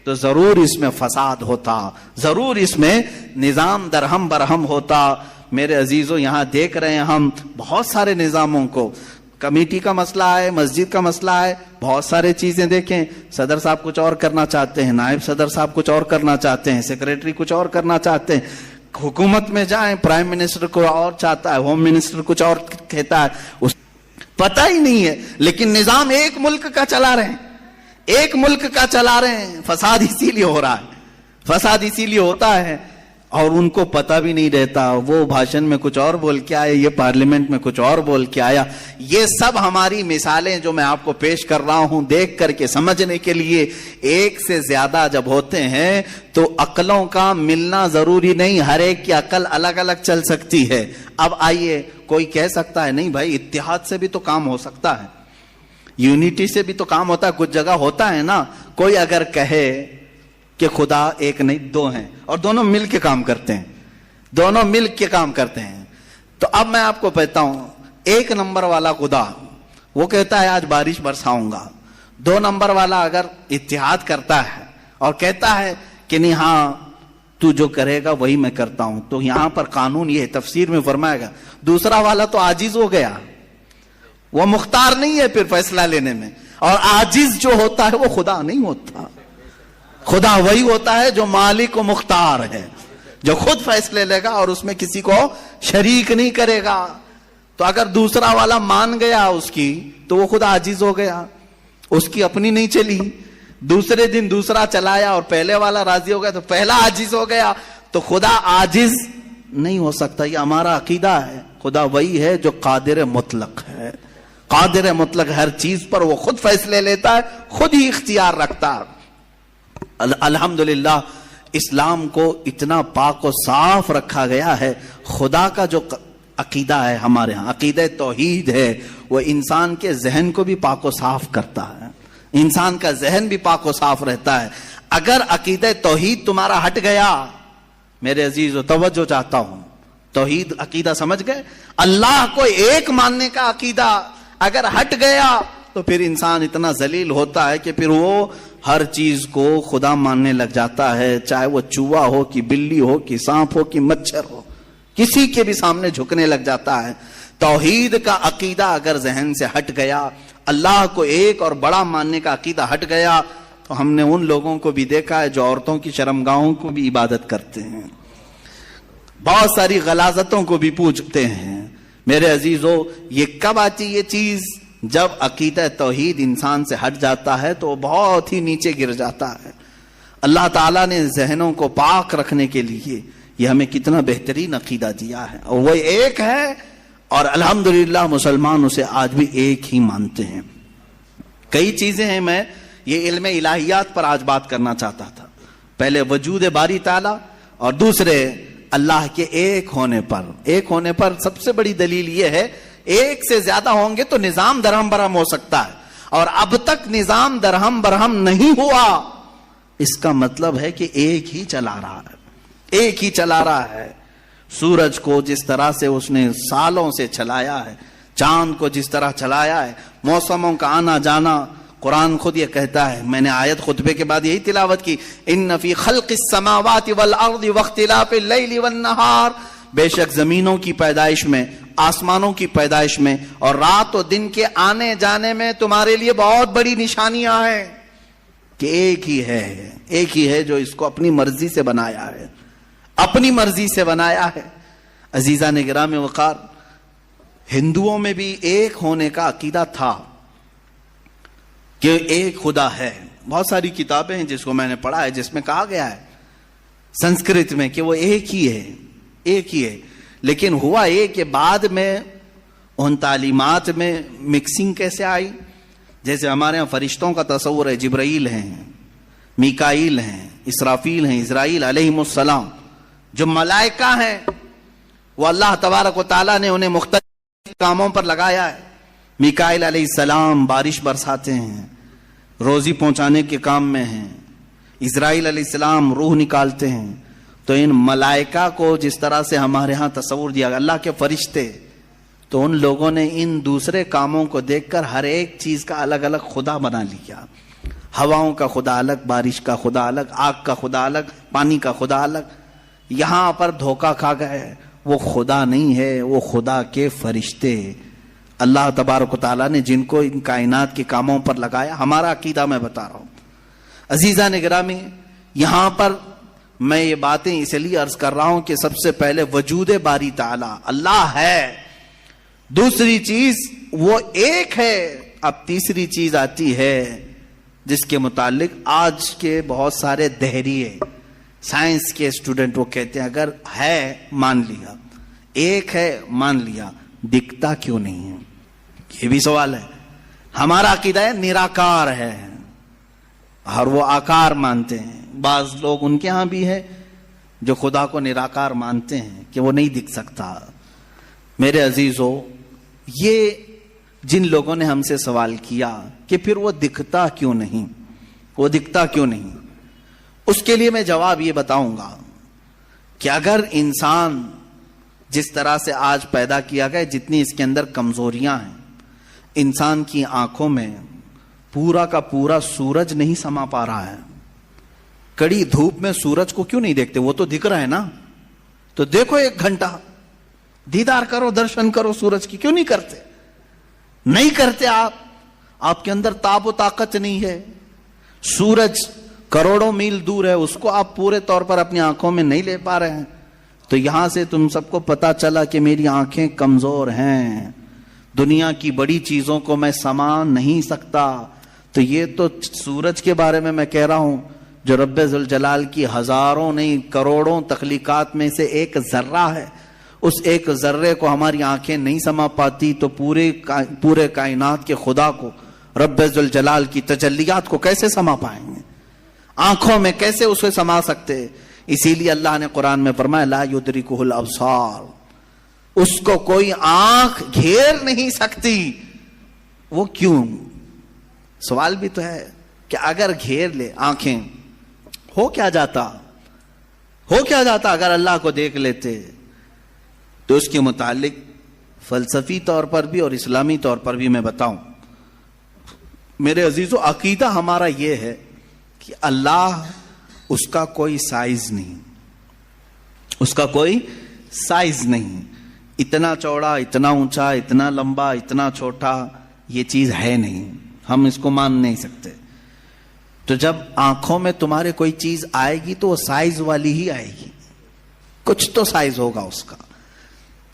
تو ضرور اس میں فساد ہوتا, ضرور اس میں نظام درہم برہم ہوتا. میرے عزیزوں, یہاں دیکھ رہے ہیں ہم بہت سارے نظاموں کو, کمیٹی کا مسئلہ ہے, مسجد کا مسئلہ ہے, بہت سارے چیزیں دیکھیں. صدر صاحب کچھ اور کرنا چاہتے ہیں, نائب صدر صاحب کچھ اور کرنا چاہتے ہیں, سیکریٹری کچھ اور کرنا چاہتے ہیں. حکومت میں جائیں, پرائم منسٹر کو اور چاہتا ہے, ہوم منسٹر کچھ اور کہتا ہے, اس پتہ ہی نہیں ہے. لیکن نظام ایک ملک کا چلا رہے ہیں, ایک ملک کا چلا رہے ہیں. فساد اسی لیے ہو رہا ہے, فساد اسی لیے ہوتا ہے, اور ان کو پتہ بھی نہیں رہتا. وہ بھاشن میں کچھ اور بول کے آئے, یہ پارلیمنٹ میں کچھ اور بول کے آیا. یہ سب ہماری مثالیں جو میں آپ کو پیش کر رہا ہوں, دیکھ کر کے سمجھنے کے لیے. ایک سے زیادہ جب ہوتے ہیں تو عقلوں کا ملنا ضروری نہیں, ہر ایک کی عقل الگ الگ چل سکتی ہے. اب آئیے, کوئی کہہ سکتا ہے نہیں بھائی اتحاد سے بھی تو کام ہو سکتا ہے, یونٹی سے بھی تو کام ہوتا ہے, کچھ جگہ ہوتا ہے نا. کوئی اگر کہے کہ خدا ایک نہیں دو ہیں اور دونوں مل کے کام کرتے ہیں, دونوں مل کے کام کرتے ہیں, تو اب میں آپ کو کہتا ہوں, ایک نمبر والا خدا وہ کہتا ہے آج بارش برساؤں گا. 2 نمبر والا اگر اتحاد کرتا ہے اور کہتا ہے کہ نہیں ہاں تو جو کرے گا وہی میں کرتا ہوں, تو یہاں پر قانون یہ تفسیر میں فرمائے گا, دوسرا والا تو عاجز ہو گیا, وہ مختار نہیں ہے پھر فیصلہ لینے میں. اور عاجز جو ہوتا ہے وہ خدا نہیں ہوتا, خدا وہی ہوتا ہے جو مالک و مختار ہے, جو خود فیصلے لے گا اور اس میں کسی کو شریک نہیں کرے گا. تو اگر دوسرا والا مان گیا اس کی, تو وہ خود عاجز ہو گیا, اس کی اپنی نہیں چلی. دوسرے دن دوسرا چلایا اور پہلے والا راضی ہو گیا تو پہلا عاجز ہو گیا. تو خدا عاجز نہیں ہو سکتا, یہ ہمارا عقیدہ ہے. خدا وہی ہے جو قادر مطلق ہے, قادر مطلق, ہر چیز پر وہ خود فیصلے لیتا ہے, خود ہی اختیار رکھتا ہے. الحمدللہ اسلام کو اتنا پاک و صاف رکھا گیا ہے. خدا کا جو عقیدہ ہے ہمارے ہاں, عقیدہ توحید ہے, وہ انسان کے ذہن کو بھی پاک و صاف کرتا ہے, انسان کا ذہن بھی پاک و صاف رہتا ہے. اگر عقیدہ توحید تمہارا ہٹ گیا, میرے عزیز و توجہ چاہتا ہوں, توحید عقیدہ سمجھ گئے, اللہ کو ایک ماننے کا عقیدہ اگر ہٹ گیا تو پھر انسان اتنا ذلیل ہوتا ہے کہ پھر وہ ہر چیز کو خدا ماننے لگ جاتا ہے, چاہے وہ چوہا ہو کہ بلی ہو کہ سانپ ہو کہ مچھر ہو, کسی کے بھی سامنے جھکنے لگ جاتا ہے. توحید کا عقیدہ اگر ذہن سے ہٹ گیا, اللہ کو ایک اور بڑا ماننے کا عقیدہ ہٹ گیا, تو ہم نے ان لوگوں کو بھی دیکھا ہے جو عورتوں کی شرمگاہوں کو بھی عبادت کرتے ہیں, بہت ساری غلاظتوں کو بھی پوجتے ہیں. میرے عزیزو, یہ کب آتی یہ چیز؟ جب عقیدہ توحید انسان سے ہٹ جاتا ہے تو وہ بہت ہی نیچے گر جاتا ہے. اللہ تعالیٰ نے ذہنوں کو پاک رکھنے کے لیے یہ ہمیں کتنا بہترین عقیدہ دیا ہے, اور وہ ایک ہے, اور الحمدللہ مسلمان اسے آج بھی ایک ہی مانتے ہیں. کئی چیزیں ہیں, میں یہ علم الہیات پر آج بات کرنا چاہتا تھا. پہلے وجود باری تعالیٰ, اور دوسرے اللہ کے ایک ہونے پر. ایک ہونے پر سب سے بڑی دلیل یہ ہے, ایک سے زیادہ ہوں گے تو نظام درہم برہم ہو سکتا ہے, اور اب تک نظام درہم برہم نہیں ہوا. اس کا مطلب ہے کہ ایک ہی چلا رہا ہے, ایک ہی چلا رہا ہے. سورج کو جس طرح سے اس نے سالوں سے چلایا ہے, چاند کو جس طرح چلایا ہے, موسموں کا آنا جانا. قرآن خود یہ کہتا ہے, میں نے آیت خطبے کے بعد یہی تلاوت کی, ان فی خلق السماوات والارض واختلاف اللیل والنہار, بے شک زمینوں کی پیدائش میں, آسمانوں کی پیدائش میں, اور رات و دن کے آنے جانے میں تمہارے لیے بہت بڑی نشانیاں ہیں کہ ایک ہی ہے, ایک ہی ہے جو اس کو اپنی مرضی سے بنایا ہے, اپنی مرضی سے بنایا ہے. عزیزان گرامی وقار, ہندوؤں میں بھی ایک ہونے کا عقیدہ تھا کہ ایک خدا ہے. بہت ساری کتابیں ہیں جس کو میں نے پڑھا ہے, جس میں کہا گیا ہے سنسکرت میں کہ وہ ایک ہی ہے, ایک ہی ہے. لیکن ہوا یہ کہ بعد میں ان تعلیمات میں مکسنگ کیسے آئی. جیسے ہمارے ہاں فرشتوں کا تصور ہے, جبرائیل ہیں, میکائیل ہیں, اسرافیل ہیں, اسرائیل علیہم السلام. جو ملائکہ ہیں وہ اللہ تبارک و تعالیٰ نے انہیں مختلف کاموں پر لگایا ہے. میکائیل علیہ السلام بارش برساتے ہیں, روزی پہنچانے کے کام میں ہیں. اسرائیل علیہ السلام روح نکالتے ہیں. تو ان ملائکہ کو جس طرح سے ہمارے ہاں تصور دیا گیا اللہ کے فرشتے, تو ان لوگوں نے ان دوسرے کاموں کو دیکھ کر ہر ایک چیز کا الگ الگ خدا بنا لیا. ہواؤں کا خدا الگ، بارش کا خدا الگ، آگ کا خدا الگ، پانی کا خدا الگ. یہاں پر دھوکہ کھا گئے. وہ خدا نہیں ہے، وہ خدا کے فرشتے. اللہ تبارک و تعالیٰ نے جن کو ان کائنات کے کاموں پر لگایا. ہمارا عقیدہ میں بتا رہا ہوں. عزیزان گرامی، یہاں پر میں یہ باتیں اس لیے عرض کر رہا ہوں کہ سب سے پہلے وجود باری تعالیٰ اللہ ہے. دوسری چیز وہ ایک ہے. اب تیسری چیز آتی ہے جس کے متعلق آج کے بہت سارے دہریے سائنس کے اسٹوڈنٹ وہ کہتے ہیں اگر ہے مان لیا، ایک ہے مان لیا، دکھتا کیوں نہیں ہے؟ یہ بھی سوال ہے. ہمارا عقیدہ ہے نراکار ہے، اور وہ آکار مانتے ہیں. بعض لوگ ان کے ہاں بھی ہے جو خدا کو نراکار مانتے ہیں کہ وہ نہیں دکھ سکتا. میرے عزیزو، یہ جن لوگوں نے ہم سے سوال کیا کہ پھر وہ دکھتا کیوں نہیں، وہ دکھتا کیوں نہیں، اس کے لیے میں جواب یہ بتاؤں گا کہ اگر انسان جس طرح سے آج پیدا کیا گیا، جتنی اس کے اندر کمزوریاں ہیں، انسان کی آنکھوں میں پورا کا پورا سورج نہیں سما پا رہا ہے. کڑی دھوپ میں سورج کو کیوں نہیں دیکھتے؟ وہ تو دکھ رہا ہے نا. تو دیکھو 1 گھنٹہ دیدار کرو، درشن کرو سورج کی. کیوں نہیں کرتے؟ نہیں کرتے. آپ کے اندر تاب و طاقت نہیں ہے. سورج کروڑوں میل دور ہے، اس کو آپ پورے طور پر اپنی آنکھوں میں نہیں لے پا رہے ہیں. تو یہاں سے تم سب کو پتا چلا کہ میری آنکھیں کمزور ہیں، دنیا کی بڑی چیزوں کو میں سما نہیں سکتا. تو یہ تو سورج کے بارے میں کہہ رہا ہوں جو رب ذوالجلال کی ہزاروں نہیں کروڑوں تخلیقات میں سے ایک ذرہ ہے. اس ایک ذرے کو ہماری آنکھیں نہیں سما پاتی تو پورے کائنات کے خدا کو، رب ذوالجلال کی تجلیات کو کیسے سما پائیں گے؟ آنکھوں میں کیسے اسے سما سکتے؟ اسی لیے اللہ نے قرآن میں فرمایا لا یدرکہ الابصار، اس کو کوئی آنکھ گھیر نہیں سکتی. وہ کیوں؟ سوال بھی تو ہے کہ اگر گھیر لے آنکھیں، ہو کیا جاتا اگر اللہ کو دیکھ لیتے؟ تو اس کے متعلق فلسفی طور پر بھی اور اسلامی طور پر بھی میں بتاؤں. میرے عزیزو، عقیدہ ہمارا یہ ہے کہ اللہ، اس کا کوئی سائز نہیں، اس کا کوئی سائز نہیں. اتنا چوڑا، اتنا اونچا، اتنا لمبا، اتنا چھوٹا، یہ چیز ہے نہیں. ہم اس کو مان نہیں سکتے. تو جب آنکھوں میں تمہارے کوئی چیز آئے گی تو وہ سائز والی ہی آئے گی. کچھ تو سائز ہوگا اس کا،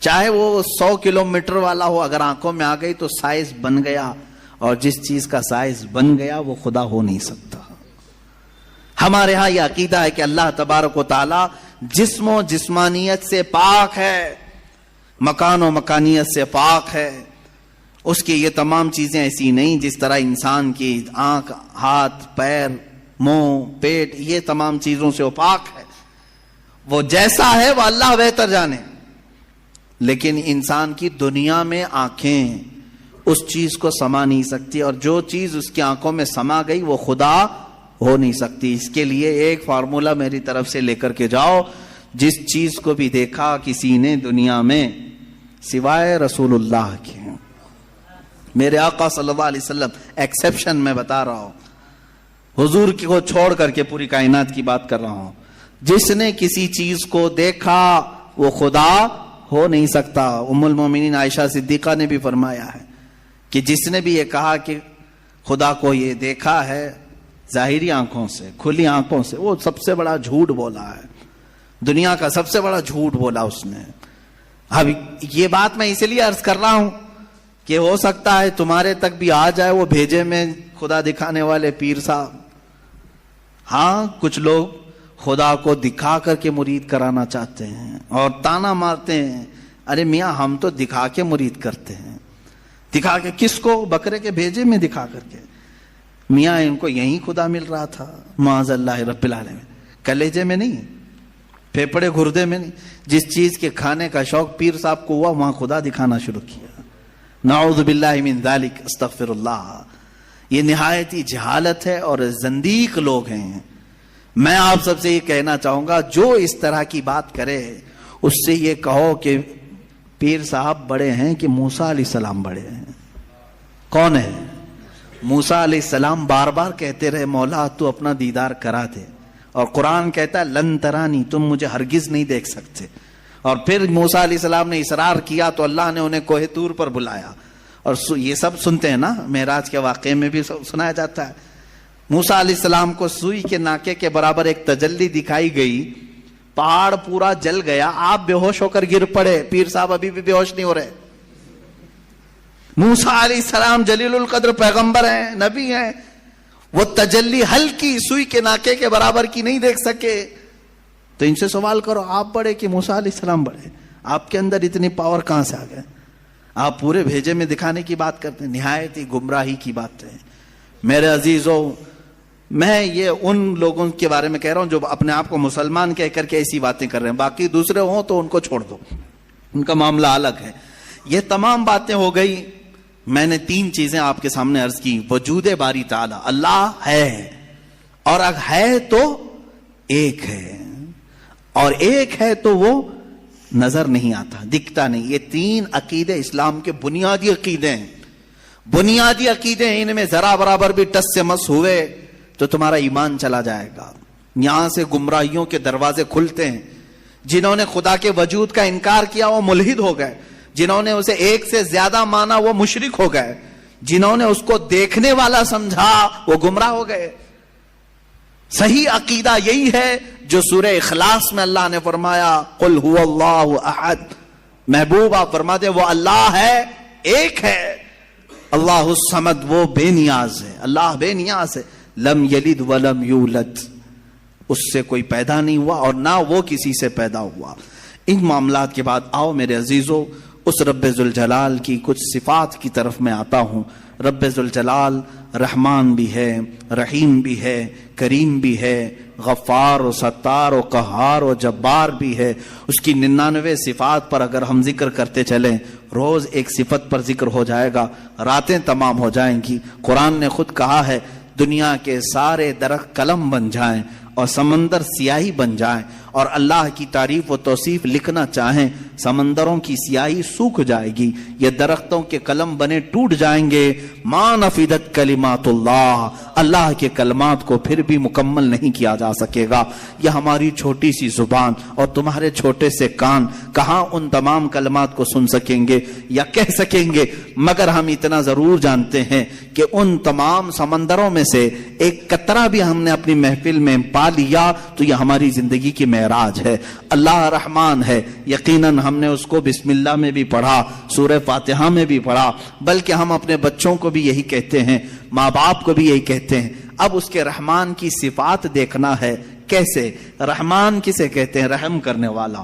چاہے وہ 100 کلومیٹر والا ہو. اگر آنکھوں میں آ گئی تو سائز بن گیا، اور جس چیز کا سائز بن گیا وہ خدا ہو نہیں سکتا. ہمارے ہاں یہ عقیدہ ہے کہ اللہ تبارک و تعالی جسم و جسمانیت سے پاک ہے، مکان و مکانیت سے پاک ہے. اس کی یہ تمام چیزیں ایسی نہیں جس طرح انسان کی آنکھ، ہاتھ، پیر، منہ، پیٹ، یہ تمام چیزوں سے وہ پاک ہے. وہ جیسا ہے وہ اللہ بہتر جانے. لیکن انسان کی دنیا میں آنکھیں اس چیز کو سما نہیں سکتی، اور جو چیز اس کی آنکھوں میں سما گئی وہ خدا ہو نہیں سکتی. اس کے لیے ایک فارمولا میری طرف سے لے کر کے جاؤ. جس چیز کو بھی دیکھا کسی نے دنیا میں سوائے رسول اللہ کے، میرے آقا صلی اللہ علیہ وسلم ایکسیپشن میں بتا رہا ہوں، حضور کو چھوڑ کر کے پوری کائنات کی بات کر رہا ہوں، جس نے کسی چیز کو دیکھا وہ خدا ہو نہیں سکتا. ام المومنین عائشہ صدیقہ نے بھی فرمایا ہے کہ جس نے بھی یہ کہا کہ خدا کو یہ دیکھا ہے ظاہری آنکھوں سے، کھلی آنکھوں سے، وہ سب سے بڑا جھوٹ بولا ہے. دنیا کا سب سے بڑا جھوٹ بولا اس نے. اب یہ بات میں اس لیے عرض کر رہا ہوں کہ ہو سکتا ہے تمہارے تک بھی آ جائے وہ بھیجے میں خدا دکھانے والے پیر صاحب. ہاں، کچھ لوگ خدا کو دکھا کر کے مرید کرانا چاہتے ہیں اور تانا مارتے ہیں، ارے میاں ہم تو دکھا کے مرید کرتے ہیں. دکھا کے کس کو؟ بکرے کے بھیجے میں دکھا کر کے. میاں ان کو یہیں خدا مل رہا تھا معاذ اللہ رب العالمین. کلیجے میں نہیں، پھیپڑے گردے میں نہیں. جس چیز کے کھانے کا شوق پیر صاحب کو ہوا وہاں خدا دکھانا شروع کیا. نعوذ باللہ من ذالک، استغفر اللہ. یہ نہایتی جہالت ہے اور زندیق لوگ ہیں. میں آپ سب سے یہ کہنا چاہوں گا جو اس طرح کی بات کرے اس سے یہ کہو کہ پیر صاحب بڑے ہیں کہ موسیٰ علیہ السلام بڑے ہیں. کون ہے؟ موسیٰ علیہ السلام بار بار کہتے رہے مولا تو اپنا دیدار کرا دے، اور قرآن کہتا ہے لن ترانی، تم مجھے ہرگز نہیں دیکھ سکتے. اور پھر موسیٰ علیہ السلام نے اصرار کیا تو اللہ نے انہیں کوہ طور پر بلایا. اور یہ سب سنتے ہیں نا، معراج کے واقعے میں بھی سنایا جاتا ہے. موسیٰ علیہ السلام کو سوئی کے ناکے کے برابر ایک تجلی دکھائی گئی، پہاڑ پورا جل گیا، آپ بے ہوش ہو کر گر پڑے. پیر صاحب ابھی بھی بے ہوش نہیں ہو رہے. موسیٰ علیہ السلام جلیل القدر پیغمبر ہیں، نبی ہیں، وہ تجلی ہلکی سوئی کے ناکے کے برابر کی نہیں دیکھ سکے. تو ان سے سوال کرو آپ بڑے کہ موسیٰ علیہ السلام بڑے؟ آپ کے اندر اتنی پاور کہاں سے آ گئے؟ آپ پورے بھیجے میں دکھانے کی بات کرتے ہیں، نہایت ہی گمراہی کی بات ہے. میرے عزیزوں، میں یہ ان لوگوں کے بارے میں کہہ رہا ہوں جو اپنے آپ کو مسلمان کہہ کر کے ایسی باتیں کر رہے ہیں. باقی دوسرے ہوں تو ان کو چھوڑ دو، ان کا معاملہ الگ ہے. یہ تمام باتیں ہو گئی. میں نے 3 چیزیں آپ کے سامنے عرض کی. وجود باری تعالی، اللہ ہے، اور اگر ہے تو ایک ہے، اور ایک ہے تو وہ نظر نہیں آتا، دکھتا نہیں. یہ 3 عقیدے اسلام کے بنیادی عقیدے ہیں. بنیادی عقیدے ہیں، ان میں ذرا برابر بھی ٹس سے مس ہوئے تو تمہارا ایمان چلا جائے گا. یہاں سے گمراہیوں کے دروازے کھلتے ہیں. جنہوں نے خدا کے وجود کا انکار کیا وہ ملحد ہو گئے، جنہوں نے اسے ایک سے زیادہ مانا وہ مشرک ہو گئے، جنہوں نے اس کو دیکھنے والا سمجھا وہ گمراہ ہو گئے. صحیح عقیدہ یہی ہے جو سورہ اخلاص میں اللہ نے فرمایا قل هو اللہ احد. محبوب آپ فرما دیں وہ اللہ ہے، ایک ہے. اللہ الصمد، وہ بے نیاز ہے، اللہ بے نیاز ہے. لم یلد ولم یولد، اس سے کوئی پیدا نہیں ہوا اور نہ وہ کسی سے پیدا ہوا. ان معاملات کے بعد آؤ میرے عزیزو اس رب ذوالجلال کی کچھ صفات کی طرف میں آتا ہوں. رب ذوالجلال رحمان بھی ہے، رحیم بھی ہے، کریم بھی ہے، غفار و ستار و قہار و جبار بھی ہے. اس کی 99 صفات پر اگر ہم ذکر کرتے چلیں، روز ایک صفت پر ذکر ہو جائے گا، راتیں تمام ہو جائیں گی. قرآن نے خود کہا ہے دنیا کے سارے درخت قلم بن جائیں اور سمندر سیاہی بن جائیں، اور اللہ کی تعریف و توصیف لکھنا چاہیں، سمندروں کی سیاہی سوکھ جائے گی، یہ درختوں کے قلم بنے ٹوٹ جائیں گے. ما نفدت کلمات اللہ، اللہ کے کلمات کو پھر بھی مکمل نہیں کیا جا سکے گا. یہ ہماری چھوٹی سی زبان اور تمہارے چھوٹے سے کان کہاں ان تمام کلمات کو سن سکیں گے یا کہہ سکیں گے. مگر ہم اتنا ضرور جانتے ہیں کہ ان تمام سمندروں میں سے ایک قطرہ بھی ہم نے اپنی محفل میں پا لیا تو یہ ہماری زندگی کی معراج ہے. اللہ رحمان ہے، یقیناً ہم نے اس کو بسم اللہ میں بھی پڑھا، سورہ فاتحہ میں بھی پڑھا، بلکہ ہم اپنے بچوں کو بھی یہی کہتے ہیں، ماں باپ کو بھی یہی کہتے ہیں. اب اس کے رحمان کی صفات دیکھنا ہے. کیسے؟ رحمان کسے کہتے ہیں؟ رحم کرنے والا،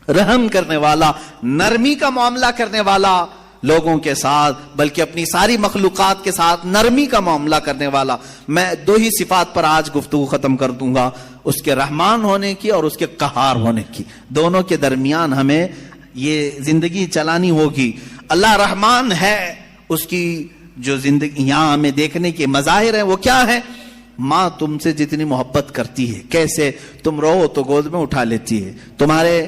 رحم کرنے والا، نرمی کا معاملہ کرنے والا لوگوں کے ساتھ، بلکہ اپنی ساری مخلوقات کے ساتھ نرمی کا معاملہ کرنے والا. میں 2 ہی صفات پر آج گفتگو ختم کر دوں گا، اس کے رحمان ہونے کی اور اس کے قہار ہونے کی. دونوں کے درمیان ہمیں یہ زندگی چلانی ہوگی. اللہ رحمان ہے، اس کی جو زندگی یہاں ہمیں دیکھنے کے مظاہر ہیں وہ کیا ہے؟ ماں تم سے جتنی محبت کرتی ہے، کیسے؟ تم رو تو گود میں اٹھا لیتی ہے، تمہارے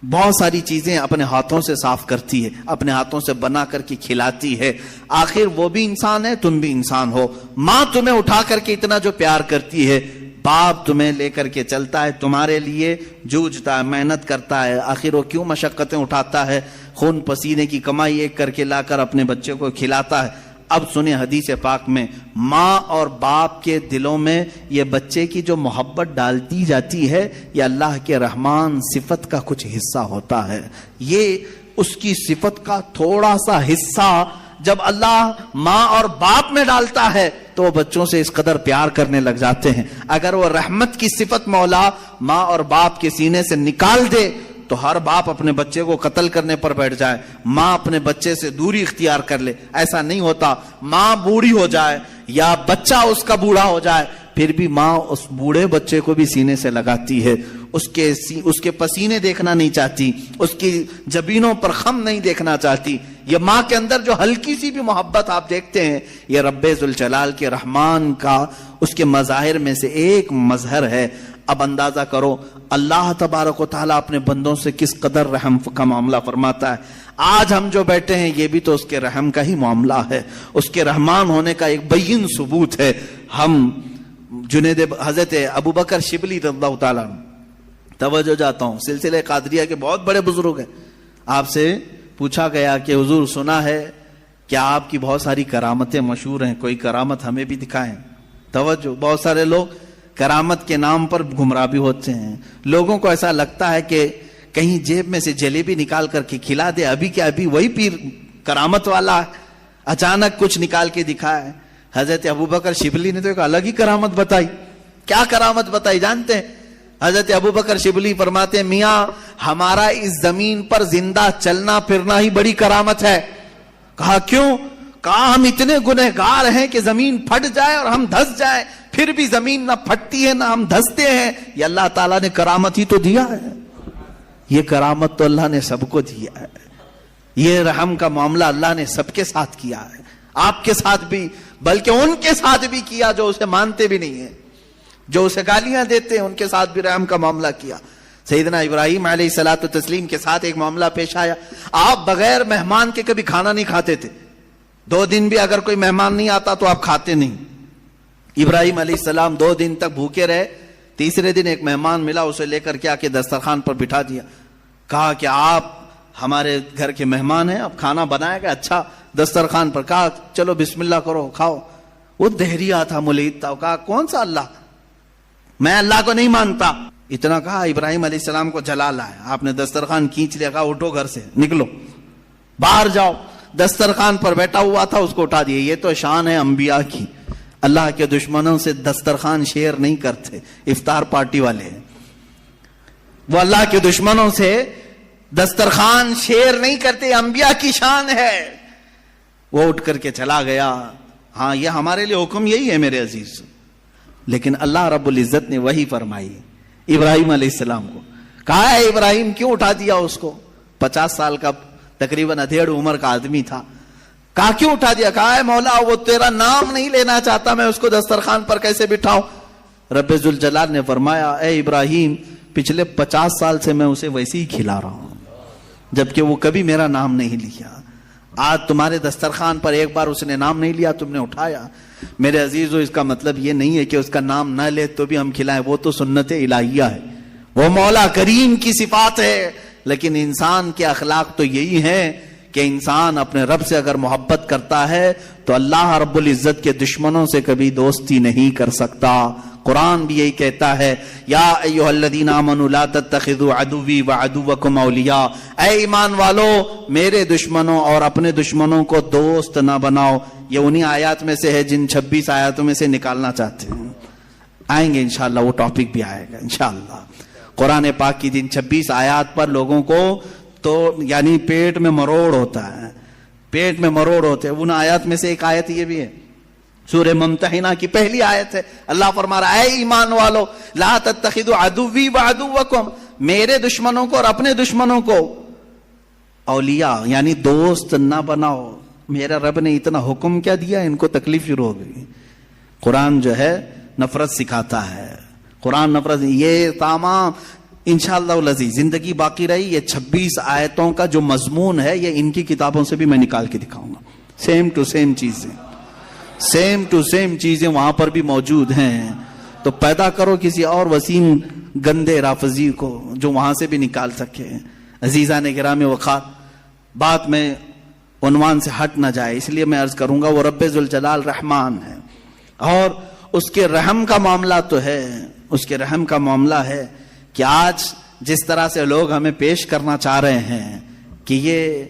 بہت ساری چیزیں اپنے ہاتھوں سے صاف کرتی ہے، اپنے ہاتھوں سے بنا کر کے کھلاتی ہے. آخر وہ بھی انسان ہے، تم بھی انسان ہو. ماں تمہیں اٹھا کر کے اتنا جو پیار کرتی ہے، باپ تمہیں لے کر کے چلتا ہے، تمہارے لیے جوجھتا ہے، محنت کرتا ہے. آخر وہ کیوں مشقتیں اٹھاتا ہے؟ خون پسینے کی کمائی ایک کر کے لا کر اپنے بچے کو کھلاتا ہے. اب سنیں حدیث پاک میں ماں اور باپ کے دلوں میں یہ بچے کی جو محبت ڈالتی جاتی ہے، یہ اللہ کے رحمان صفت کا کچھ حصہ ہوتا ہے. یہ اس کی صفت کا تھوڑا سا حصہ جب اللہ ماں اور باپ میں ڈالتا ہے تو وہ بچوں سے اس قدر پیار کرنے لگ جاتے ہیں. اگر وہ رحمت کی صفت مولا ماں اور باپ کے سینے سے نکال دے تو ہر باپ اپنے بچے کو قتل کرنے پر بیٹھ جائے، ماں اپنے بچے سے دوری اختیار کر لے. ایسا نہیں ہوتا. ماں بوڑھی ہو جائے یا بچہ اس کا بوڑھا ہو جائے، پھر بھی ماں اس بوڑھے بچے کو بھی سینے سے لگاتی ہے، اس کے پسینے دیکھنا نہیں چاہتی، اس کی جبینوں پر خم نہیں دیکھنا چاہتی. یہ ماں کے اندر جو ہلکی سی بھی محبت آپ دیکھتے ہیں، یہ رب ذوالجلال کے رحمان کا اس کے مظاہر میں سے ایک مظہر ہے. اب اندازہ کرو اللہ تبارک و تعالیٰ اپنے بندوں سے کس قدر رحم کا معاملہ فرماتا ہے. آج ہم جو بیٹھے ہیں یہ بھی تو اس کے رحم کا ہی معاملہ ہے, اس کے رحمان ہونے کا ایک بین ثبوت ہے. ہم حضرت ابو بکر شبلی رضی اللہ تعالیٰ, توجہ جاتا ہوں, سلسلہ قادریہ کے بہت بڑے بزرگ ہیں. آپ سے پوچھا گیا کہ حضور سنا ہے کیا آپ کی بہت ساری کرامتیں مشہور ہیں, کوئی کرامت ہمیں بھی دکھائیں. توجہ, بہت سارے لوگ کرامت کے نام پر گمراہ بھی ہوتے ہیں. لوگوں کو ایسا لگتا ہے کہ کہیں جیب میں سے جلیبی نکال کر کے کھلا دے, ابھی کیا ابھی وہی پیر کرامت والا ہے, اچانک کچھ نکال کے دکھائے. حضرت ابوبکر شبلی نے تو ایک الگ ہی کرامت بتائی. کیا کرامت بتائی جانتے ہیں؟ حضرت ابوبکر شبلی فرماتے ہیں میاں ہمارا اس زمین پر زندہ چلنا پھرنا ہی بڑی کرامت ہے. کہا کیوں؟ کہا ہم اتنے گنہگار ہیں کہ زمین پھٹ جائے اور ہم دھس جائیں, پھر بھی زمین نہ پھٹتی ہے نہ ہم دھستے ہیں. یہ اللہ تعالیٰ نے کرامت ہی تو دیا ہے. یہ کرامت تو اللہ نے سب کو دیا ہے. یہ رحم کا معاملہ اللہ نے سب کے ساتھ کیا ہے, آپ کے ساتھ بھی, بلکہ ان کے ساتھ بھی کیا جو اسے مانتے بھی نہیں ہیں, جو اسے گالیاں دیتے ہیں, ان کے ساتھ بھی رحم کا معاملہ کیا. سیدنا ابراہیم علیہ الصلوۃ والتسلیم کے ساتھ ایک معاملہ پیش آیا. آپ بغیر مہمان کے کبھی کھانا نہیں کھاتے تھے, 2 دن بھی اگر کوئی مہمان نہیں آتا تو آپ کھاتے نہیں. ابراہیم علیہ السلام 2 دن تک بھوکے رہے. تیسرے دن ایک مہمان ملا, اسے لے کر کے آ کے دسترخوان پر بٹھا دیا. کہا کہ آپ ہمارے گھر کے مہمان ہیں, اب کھانا بنایا گیا اچھا دسترخوان پر. کہا چلو بسم اللہ کرو کھاؤ. وہ دہریہ تھا, ملحد تھا. کہا کون سا اللہ, میں اللہ کو نہیں مانتا. اتنا کہا ابراہیم علیہ السلام کو جلال آیا. آپ نے دسترخوان کھینچ لیا, کہا اٹھو گھر سے, نکلو باہر جاؤ. دسترخوان پر بیٹھا ہوا تھا, اس کو اٹھا دیا. یہ تو شان ہے انبیاء کی. اللہ کے دشمنوں سے دسترخوان شیئر نہیں کرتے, افطار پارٹی والے ہیں. وہ اللہ کے دشمنوں سے دسترخوان شیئر نہیں کرتے, انبیاء کی شان ہے. وہ اٹھ کر کے چلا گیا. ہاں یہ ہمارے لیے حکم یہی ہے میرے عزیز, لیکن اللہ رب العزت نے وہی فرمائی ابراہیم علیہ السلام کو. کہا ہے ابراہیم کیوں اٹھا دیا اس کو؟ 50 سال کا تقریباً ادھیڑ عمر کا آدمی تھا. کہا کیوں اٹھا دیا؟ کہا ہے مولا وہ تیرا نام نہیں لینا چاہتا, میں اس کو دسترخوان پر کیسے بٹھاؤں؟ رب ذوالجلال نے فرمایا اے ابراہیم پچھلے 50 سال سے میں اسے ویسے ہی کھلا رہا ہوں, جبکہ وہ کبھی میرا نام نہیں لیا. آج تمہارے دسترخوان پر ایک بار اس نے نام نہیں لیا, تم نے اٹھایا. میرے عزیزو اس کا مطلب یہ نہیں ہے کہ اس کا نام نہ لے تو بھی ہم کھلائیں, وہ تو سنت الہیہ ہے, وہ مولا کریم کی صفات ہے. لیکن انسان کے اخلاق تو یہی ہیں کہ انسان اپنے رب سے اگر محبت کرتا ہے تو اللہ رب العزت کے دشمنوں سے کبھی دوستی نہیں کر سکتا. قرآن بھی یہی کہتا ہے یا ایھا الذین آمنوا لا تتخذوا عدوی وعدوکم اولیاء, اے ایمان والو میرے دشمنوں اور اپنے دشمنوں کو دوست نہ بناؤ. یہ انہی آیات میں سے ہے جن 26 آیاتوں میں سے نکالنا چاہتے ہیں. آئیں گے انشاءاللہ, وہ ٹاپک بھی آئے گا انشاءاللہ. قرآن پاک کی جن 26 آیات پر لوگوں کو تو یعنی پیٹ میں مروڑ ہوتا ہے, پیٹ میں مروڑ ہوتے ہیں. ان آیات میں سے ایک آیت یہ بھی ہے, سورہ ممتحنہ کی پہلی آیت ہے. اللہ فرما رہا ہے اے ایمان والو لا تتخذوا عدوی وعدوکم, میرے دشمنوں کو اور اپنے دشمنوں کو اولیاء یعنی دوست نہ بناؤ. میرا رب نے اتنا حکم کیا دیا, ان کو تکلیف شروع ہو گئی. قرآن جو ہے نفرت سکھاتا ہے, قرآن نفرت. یہ تمام انشاءاللہ العزیز زندگی باقی رہی, یہ 26 آیتوں کا جو مضمون ہے یہ ان کی کتابوں سے بھی میں نکال کے دکھاؤں گا. سیم ٹو سیم چیزیں, سیم ٹو سیم چیزیں وہاں پر بھی موجود ہیں. تو پیدا کرو کسی اور وسیم گندے رافضی کو جو وہاں سے بھی نکال سکے. عزیزان گرامی وقار, بات میں عنوان سے ہٹ نہ جائے اس لیے میں عرض کروں گا وہ رب ذوالجلال رحمان ہے, اور اس کے رحم کا معاملہ تو ہے, اس کے رحم کا معاملہ ہے کہ آج جس طرح سے لوگ ہمیں پیش کرنا چاہ رہے ہیں کہ یہ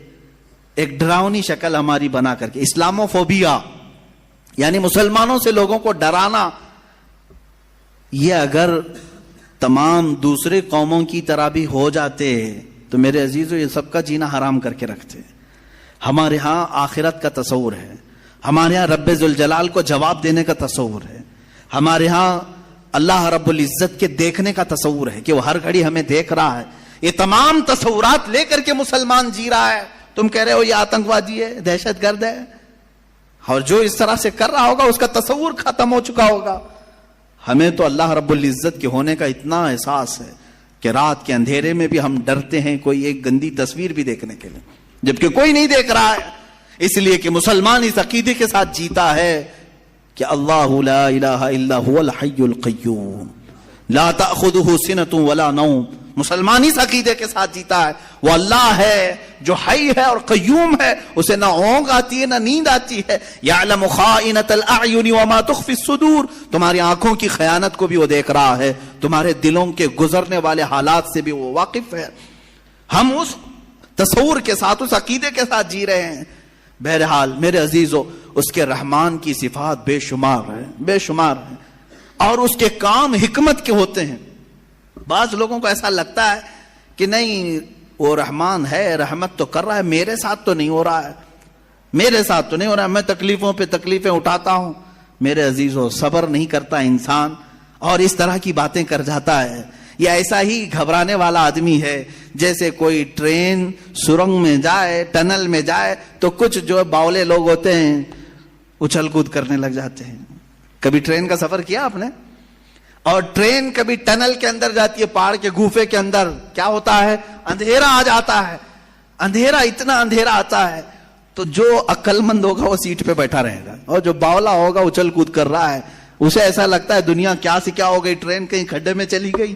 ایک ڈراؤنی شکل ہماری بنا کر کے, اسلاموفوبیا یعنی مسلمانوں سے لوگوں کو ڈرانا, یہ اگر تمام دوسرے قوموں کی طرح بھی ہو جاتے تو میرے عزیزو یہ سب کا جینا حرام کر کے رکھتے. ہمارے ہاں آخرت کا تصور ہے, ہمارے ہاں رب ذوالجلال کو جواب دینے کا تصور ہے, ہمارے ہاں اللہ رب العزت کے دیکھنے کا تصور ہے کہ وہ ہر گھڑی ہمیں دیکھ رہا ہے. یہ تمام تصورات لے کر کے مسلمان جی رہا ہے. تم کہہ رہے ہو یہ آتنکوادی ہے, دہشت گرد ہے, اور جو اس طرح سے کر رہا ہوگا اس کا تصور ختم ہو چکا ہوگا. ہمیں تو اللہ رب العزت کے ہونے کا اتنا احساس ہے کہ رات کے اندھیرے میں بھی ہم ڈرتے ہیں کوئی ایک گندی تصویر بھی دیکھنے کے لیے، جبکہ کوئی نہیں دیکھ رہا ہے، اس لیے کہ مسلمان اس عقیدے کے ساتھ جیتا ہے کہ اللہ لا الہ الا هو الحی القیوم لا تأخذہ سنۃ ولا نوم. مسلمان اس عقیدے کے ساتھ جیتا ہے وہ اللہ ہے جو حی ہے اور قیوم ہے، اسے نہ اونگ آتی ہے نہ نیند آتی ہے. یعلم خائنۃ الاعین وما تخفی الصدور، تمہاری آنکھوں کی خیانت کو بھی وہ دیکھ رہا ہے، تمہارے دلوں کے گزرنے والے حالات سے بھی وہ واقف ہے. ہم اس تصور کے ساتھ، اس عقیدے کے ساتھ جی رہے ہیں. بہرحال میرے عزیزو، اس کے رحمان کی صفات بے شمار ہیں، بے شمار ہیں، اور اس کے کام حکمت کے ہوتے ہیں. بعض لوگوں کو ایسا لگتا ہے کہ نہیں وہ رحمان ہے، رحمت تو کر رہا ہے، میرے ساتھ تو نہیں ہو رہا ہے، میرے ساتھ تو نہیں ہو رہا ہے، میں تکلیفوں پہ تکلیفیں اٹھاتا ہوں. میرے عزیزو، صبر نہیں کرتا انسان اور اس طرح کی باتیں کر جاتا ہے. یہ ایسا ہی گھبرانے والا آدمی ہے جیسے کوئی ٹرین سرنگ میں جائے، ٹنل میں جائے تو کچھ جو باولے لوگ ہوتے ہیں اچھل کود کرنے لگ جاتے ہیں. کبھی ٹرین کا سفر کیا آپ نے؟ اور ٹرین کبھی ٹنل کے اندر جاتی ہے، پہاڑ کے گوفے کے اندر، کیا ہوتا ہے؟ اندھیرا آ جاتا ہے. اندھیرا، اتنا اندھیرا آتا ہے تو جو عقل مند ہوگا وہ سیٹ پہ بیٹھا رہے گا، اور جو باولا ہوگا اچھل کود کر رہا ہے، اسے ایسا لگتا ہے دنیا کیا سے کیا ہو گئی، ٹرین کہیں کھڈے میں چلی گئی.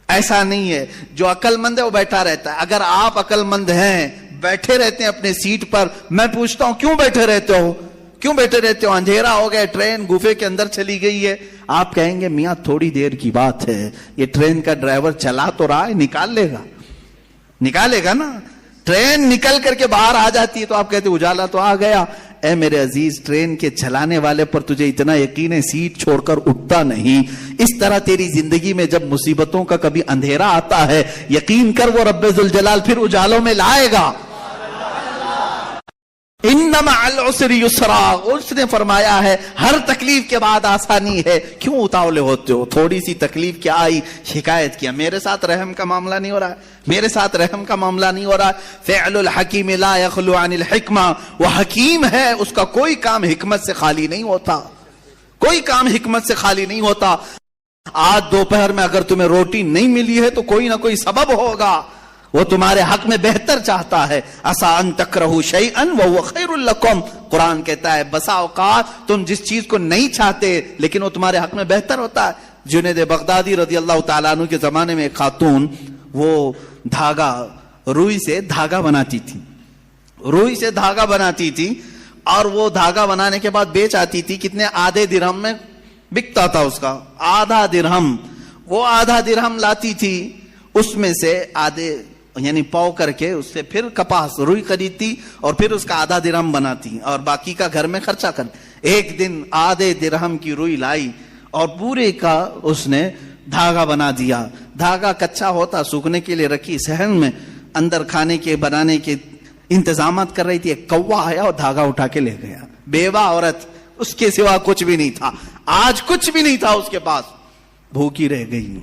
ایسا نہیں ہے، جو عقل مند ہے وہ بیٹھا رہتا ہے. اگر آپ عقل مند ہیں، بیٹھے رہتے ہیں اپنے سیٹ پر، میں پوچھتا ہوں کیوں بیٹھے رہتے ہو؟ کیوں بیٹھے رہتے ہو؟ اندھیرا ہو گیا، ٹرین گوفے کے اندر چلی گئی ہے. آپ کہیں گے میاں تھوڑی دیر کی بات ہے، یہ ٹرین کا ڈرائیور چلا تو رہا ہے، نکالے گا نا. ٹرین نکل کر کے باہر آ جاتی ہے تو آپ کہتے اجالا تو آ گیا. اے میرے عزیز، ٹرین کے چلانے والے پر تجھے اتنا یقین ہے سیٹ چھوڑ کر اٹھتا نہیں. اس طرح تیری زندگی میں جب مصیبتوں کا کبھی اندھیرا آتا ہے، یقین کر وہ رب ذوالجلال پھر اجالوں میں لائے گا. ان مع العسر یسرا، اس نے فرمایا ہے ہر تکلیف کے بعد آسانی ہے. کیوں اتاولے ہوتے ہو؟ تھوڑی سی تکلیف کیا آئی، شکایت کیا، میرے ساتھ رحم کا معاملہ نہیں ہو رہا ہے، میرے ساتھ رحم کا معاملہ نہیں ہو رہا. فعل الحکیم لا یخلو عن الحکمہ، وہ حکیم ہے، اس کا کوئی کام حکمت سے خالی نہیں ہوتا، کوئی کام حکمت سے خالی نہیں ہوتا. آج دوپہر میں اگر تمہیں روٹی نہیں ملی ہے تو کوئی نہ کوئی سبب ہوگا، وہ تمہارے حق میں بہتر چاہتا ہے. عسیٰ ان تکرہوا شیئا وہو خیر لکم، قرآن کہتا ہے بسا اوقات تم جس چیز کو نہیں چاہتے لیکن وہ تمہارے حق میں بہتر ہوتا ہے. جنید بغدادی رضی اللہ تعالیٰ عنہ کے زمانے میں ایک خاتون وہ دھاگا، روئی سے دھاگا بناتی تھی، روئی سے دھاگا بناتی تھی، اور وہ دھاگا بنانے کے بعد بیچ آتی تھی. کتنے؟ آدھے درہم میں بکتا تھا اس کا، آدھا درہم. وہ آدھا درہم لاتی تھی، اس میں سے آدھے یعنی پاؤ کر کے اس سے پھر کپاس روئی خریدتی اور پھر اس کا آدھا درہم بناتی اور باقی کا گھر میں خرچہ کر. ایک دن آدھے درہم کی روئی لائی اور پورے کا اس نے دھاگا بنا دیا. دھاگا کچا ہوتا، سوکھنے کے لیے رکھی صحن میں، اندر کھانے کے بنانے کے انتظامات کر رہی تھی. ایک کوا آیا اور دھاگا اٹھا کے لے گیا. بیوہ عورت، اس کے سوا کچھ بھی نہیں تھا، آج کچھ بھی نہیں تھا اس کے پاس، بھوکی رہ گئی.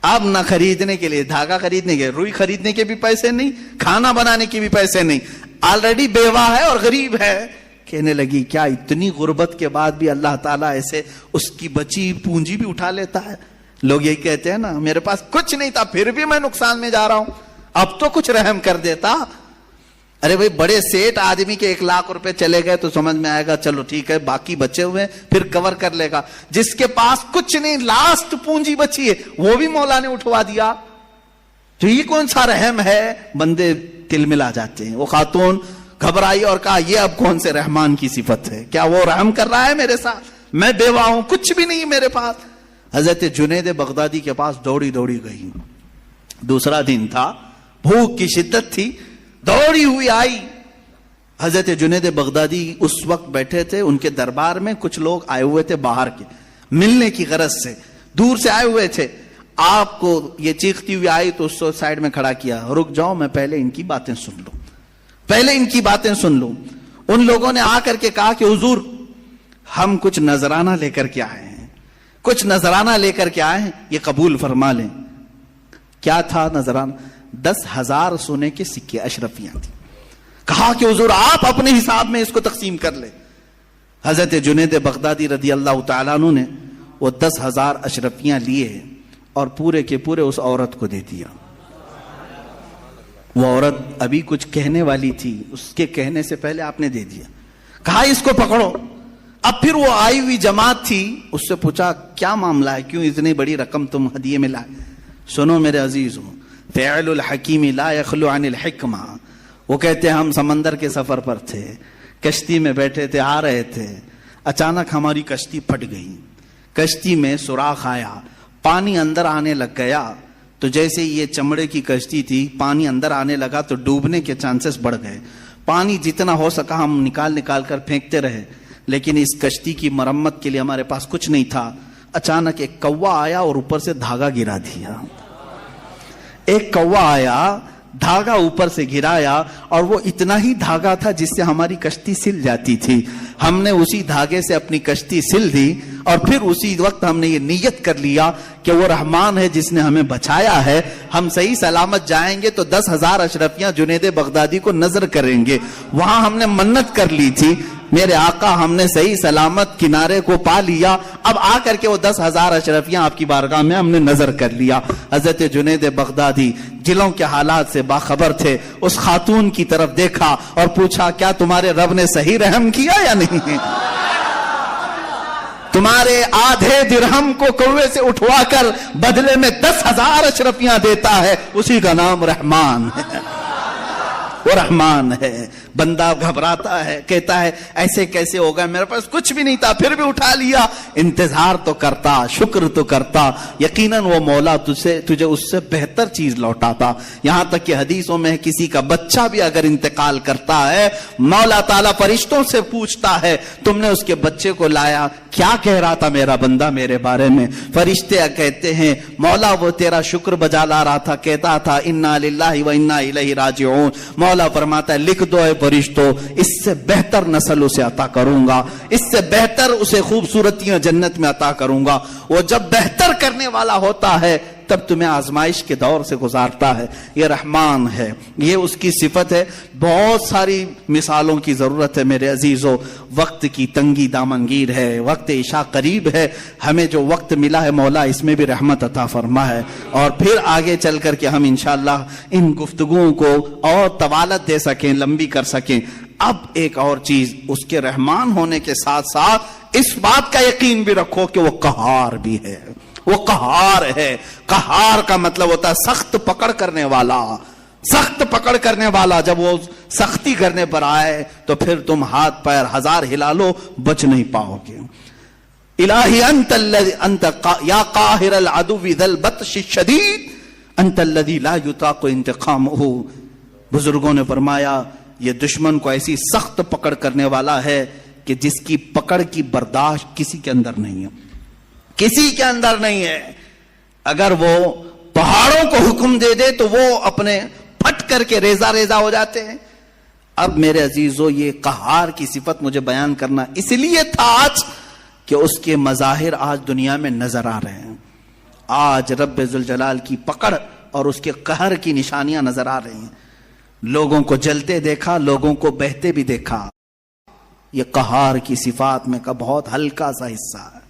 اب نہ خریدنے کے لیے دھاگا، خریدنے کے روئی خریدنے کے بھی پیسے نہیں، کھانا بنانے کے بھی پیسے نہیں، آلریڈی بیوہ ہے اور غریب ہے. کہنے لگی کیا اتنی غربت کے بعد بھی اللہ تعالیٰ ایسے اس کی بچی پونجی بھی اٹھا لیتا ہے؟ لوگ یہی کہتے ہیں نا، میرے پاس کچھ نہیں تھا پھر بھی میں نقصان میں جا رہا ہوں، اب تو کچھ رحم کر دیتا. ارے بھائی، بڑے سیٹ آدمی کے 1 لاکھ روپے چلے گئے تو سمجھ میں آئے گا چلو ٹھیک ہے، باقی بچے ہوئے پھر کور کر لے گا. جس کے پاس کچھ نہیں، لاسٹ پونجی بچی ہے، وہ بھی مولا نے اٹھوا دیا، تو یہ کون سا رحم ہے؟ بندے تل ملا جاتے ہیں. وہ خاتون گھبرائی اور کہا یہ اب کون سے رحمان کی صفت ہے؟ کیا وہ رحم کر رہا ہے میرے ساتھ؟ میں بیوہ ہوں، کچھ بھی نہیں میرے پاس. حضرت جنید بغدادی کے پاس دوڑی دوڑی گئی. دوسرا دن تھا، بھوک کی شدت تھی، دوڑی ہوئی آئی. حضرت جنید بغدادی اس وقت بیٹھے تھے، ان کے دربار میں کچھ لوگ آئے ہوئے تھے باہر کے، ملنے کی غرض سے دور سے آئے ہوئے تھے. آپ کو یہ چیختی ہوئی آئی تو اس کو سائڈ میں کھڑا کیا، رک جاؤ میں پہلے ان کی باتیں سن لوں، پہلے ان کی باتیں سن لوں. ان لوگوں نے آ کر کے کہا کہ حضور ہم کچھ نذرانہ لے کر کے آئے ہیں، کچھ نذرانہ لے کر کے آئے ہیں، یہ قبول فرما لیں. کیا تھا نذرانہ؟ 10,000 سونے کے سکے، اشرفیاں تھی. کہا کہ حضور آپ اپنے حساب میں اس کو تقسیم کر لیں. حضرت جنید بغدادی رضی اللہ تعالیٰ عنہ نے وہ 10,000 اشرفیاں لیے اور پورے کے پورے اس عورت کو دے دیا. وہ عورت ابھی کچھ کہنے والی تھی، اس کے کہنے سے پہلے آپ نے دے دیا. کہا اس کو پکڑو. اب پھر وہ آئی ہوئی جماعت تھی، اس سے پوچھا کیا معاملہ ہے، کیوں اتنی بڑی رقم تم ہدیے میں لائے؟ سنو میرے عزیزوں، فعل الحکیم لا یخلو عن الحکمہ. وہ کہتے ہیں ہم سمندر کے سفر پر تھے، کشتی میں بیٹھے تھے، آ رہے تھے، اچانک ہماری کشتی پھٹ گئی. کشتی میں سوراخ آیا، پانی اندر آنے لگ گیا. تو جیسے یہ چمڑے کی کشتی تھی، پانی اندر آنے لگا تو ڈوبنے کے چانسز بڑھ گئے. پانی جتنا ہو سکا ہم نکال کر پھینکتے رہے، لیکن اس کشتی کی مرمت کے لیے ہمارے پاس کچھ نہیں تھا. اچانک ایک کوا آیا اور اوپر سے دھاگا گرا دیا. ایک کوا آیا، دھاگا اوپر سے گرایا، اور وہ اتنا ہی دھاگا تھا جس سے ہماری کشتی سل جاتی تھی. ہم نے اسی دھاگے سے اپنی کشتی سل دی، اور پھر اسی وقت ہم نے یہ نیت کر لیا کہ وہ رحمان ہے جس نے ہمیں بچایا ہے. ہم صحیح سلامت جائیں گے تو 10,000 اشرفیاں جنید بغدادی کو نظر کریں گے. وہاں ہم نے منت کر لی تھی، میرے آقا ہم نے صحیح سلامت کنارے کو پا لیا. اب آ کر کے وہ 10,000 اشرفیاں آپ کی بارگاہ میں ہم نے نظر کر لیا. حضرت جنید بغدادی جلوں کے حالات سے باخبر تھے. اس خاتون کی طرف دیکھا اور پوچھا کیا تمہارے رب نے صحیح رحم کیا یا نہیں؟ تمہارے آدھے درہم کو کوے سے اٹھوا کر بدلے میں 10,000 اشرفیاں دیتا ہے، اسی کا نام رحمان ہے. وہ رحمان ہے. بندہ گھبراتا ہے، کہتا ہے ایسے کیسے ہوگا، میرے پاس کچھ بھی نہیں تھا پھر بھی اٹھا لیا. انتظار تو کرتا، شکر تو کرتا، یقیناً وہ مولا تجھے اس سے بہتر چیز لوٹاتا. یہاں تک کہ حدیثوں میں کسی کا بچہ بھی اگر انتقال کرتا ہے، مولا تعالیٰ فرشتوں سے پوچھتا ہے تم نے اس کے بچے کو لایا، کیا کہہ رہا تھا میرا بندہ میرے بارے میں؟ فرشتے کہتے ہیں مولا وہ تیرا شکر بجا لا رہا تھا، کہتا تھا انا للہ و انا الیہ راجعون. مولا فرماتا ہے لکھ دو اے فرشتو، اس سے بہتر نسل اسے عطا کروں گا، اس سے بہتر اسے خوبصورتیاں جنت میں عطا کروں گا. وہ جب بہتر کرنے والا ہوتا ہے تب تمہیں آزمائش کے دور سے گزارتا ہے. یہ رحمان ہے، یہ اس کی صفت ہے. بہت ساری مثالوں کی ضرورت ہے میرے عزیزو. وقت کی تنگی دامنگیر ہے، وقت عشاء قریب ہے. ہمیں جو وقت ملا ہے مولا اس میں بھی رحمت عطا فرما ہے، اور پھر آگے چل کر کے ہم انشاءاللہ ان گفتگوؤں کو اور طوالت دے سکیں، لمبی کر سکیں. اب ایک اور چیز، اس کے رحمان ہونے کے ساتھ ساتھ اس بات کا یقین بھی رکھو کہ وہ قہار بھی ہے. وہ قہار ہے. قہار کا مطلب ہوتا ہے سخت پکڑ کرنے والا. سخت پکڑ کرنے والا جب وہ سختی کرنے پر آئے تو پھر تم ہاتھ پیر ہزار ہلا لو بچ نہیں پاؤ گے. الہی انت یا قاہر العدو ذا البطش الشدید انت الذی لا یطاق انتقامہ. بزرگوں نے فرمایا یہ دشمن کو ایسی سخت پکڑ کرنے والا ہے کہ جس کی پکڑ کی برداشت کسی کے اندر نہیں ہے، کسی کے اندر نہیں ہے. اگر وہ پہاڑوں کو حکم دے دے تو وہ اپنے پھٹ کر کے ریزہ ریزہ ہو جاتے ہیں. اب میرے عزیزو یہ قہار کی صفت مجھے بیان کرنا اس لیے تھا آج کہ اس کے مظاہر آج دنیا میں نظر آ رہے ہیں. آج رب ذوالجلال کی پکڑ اور اس کے قہر کی نشانیاں نظر آ رہی ہیں. لوگوں کو جلتے دیکھا، لوگوں کو بہتے بھی دیکھا. یہ قہار کی صفات میں کا بہت ہلکا سا حصہ ہے.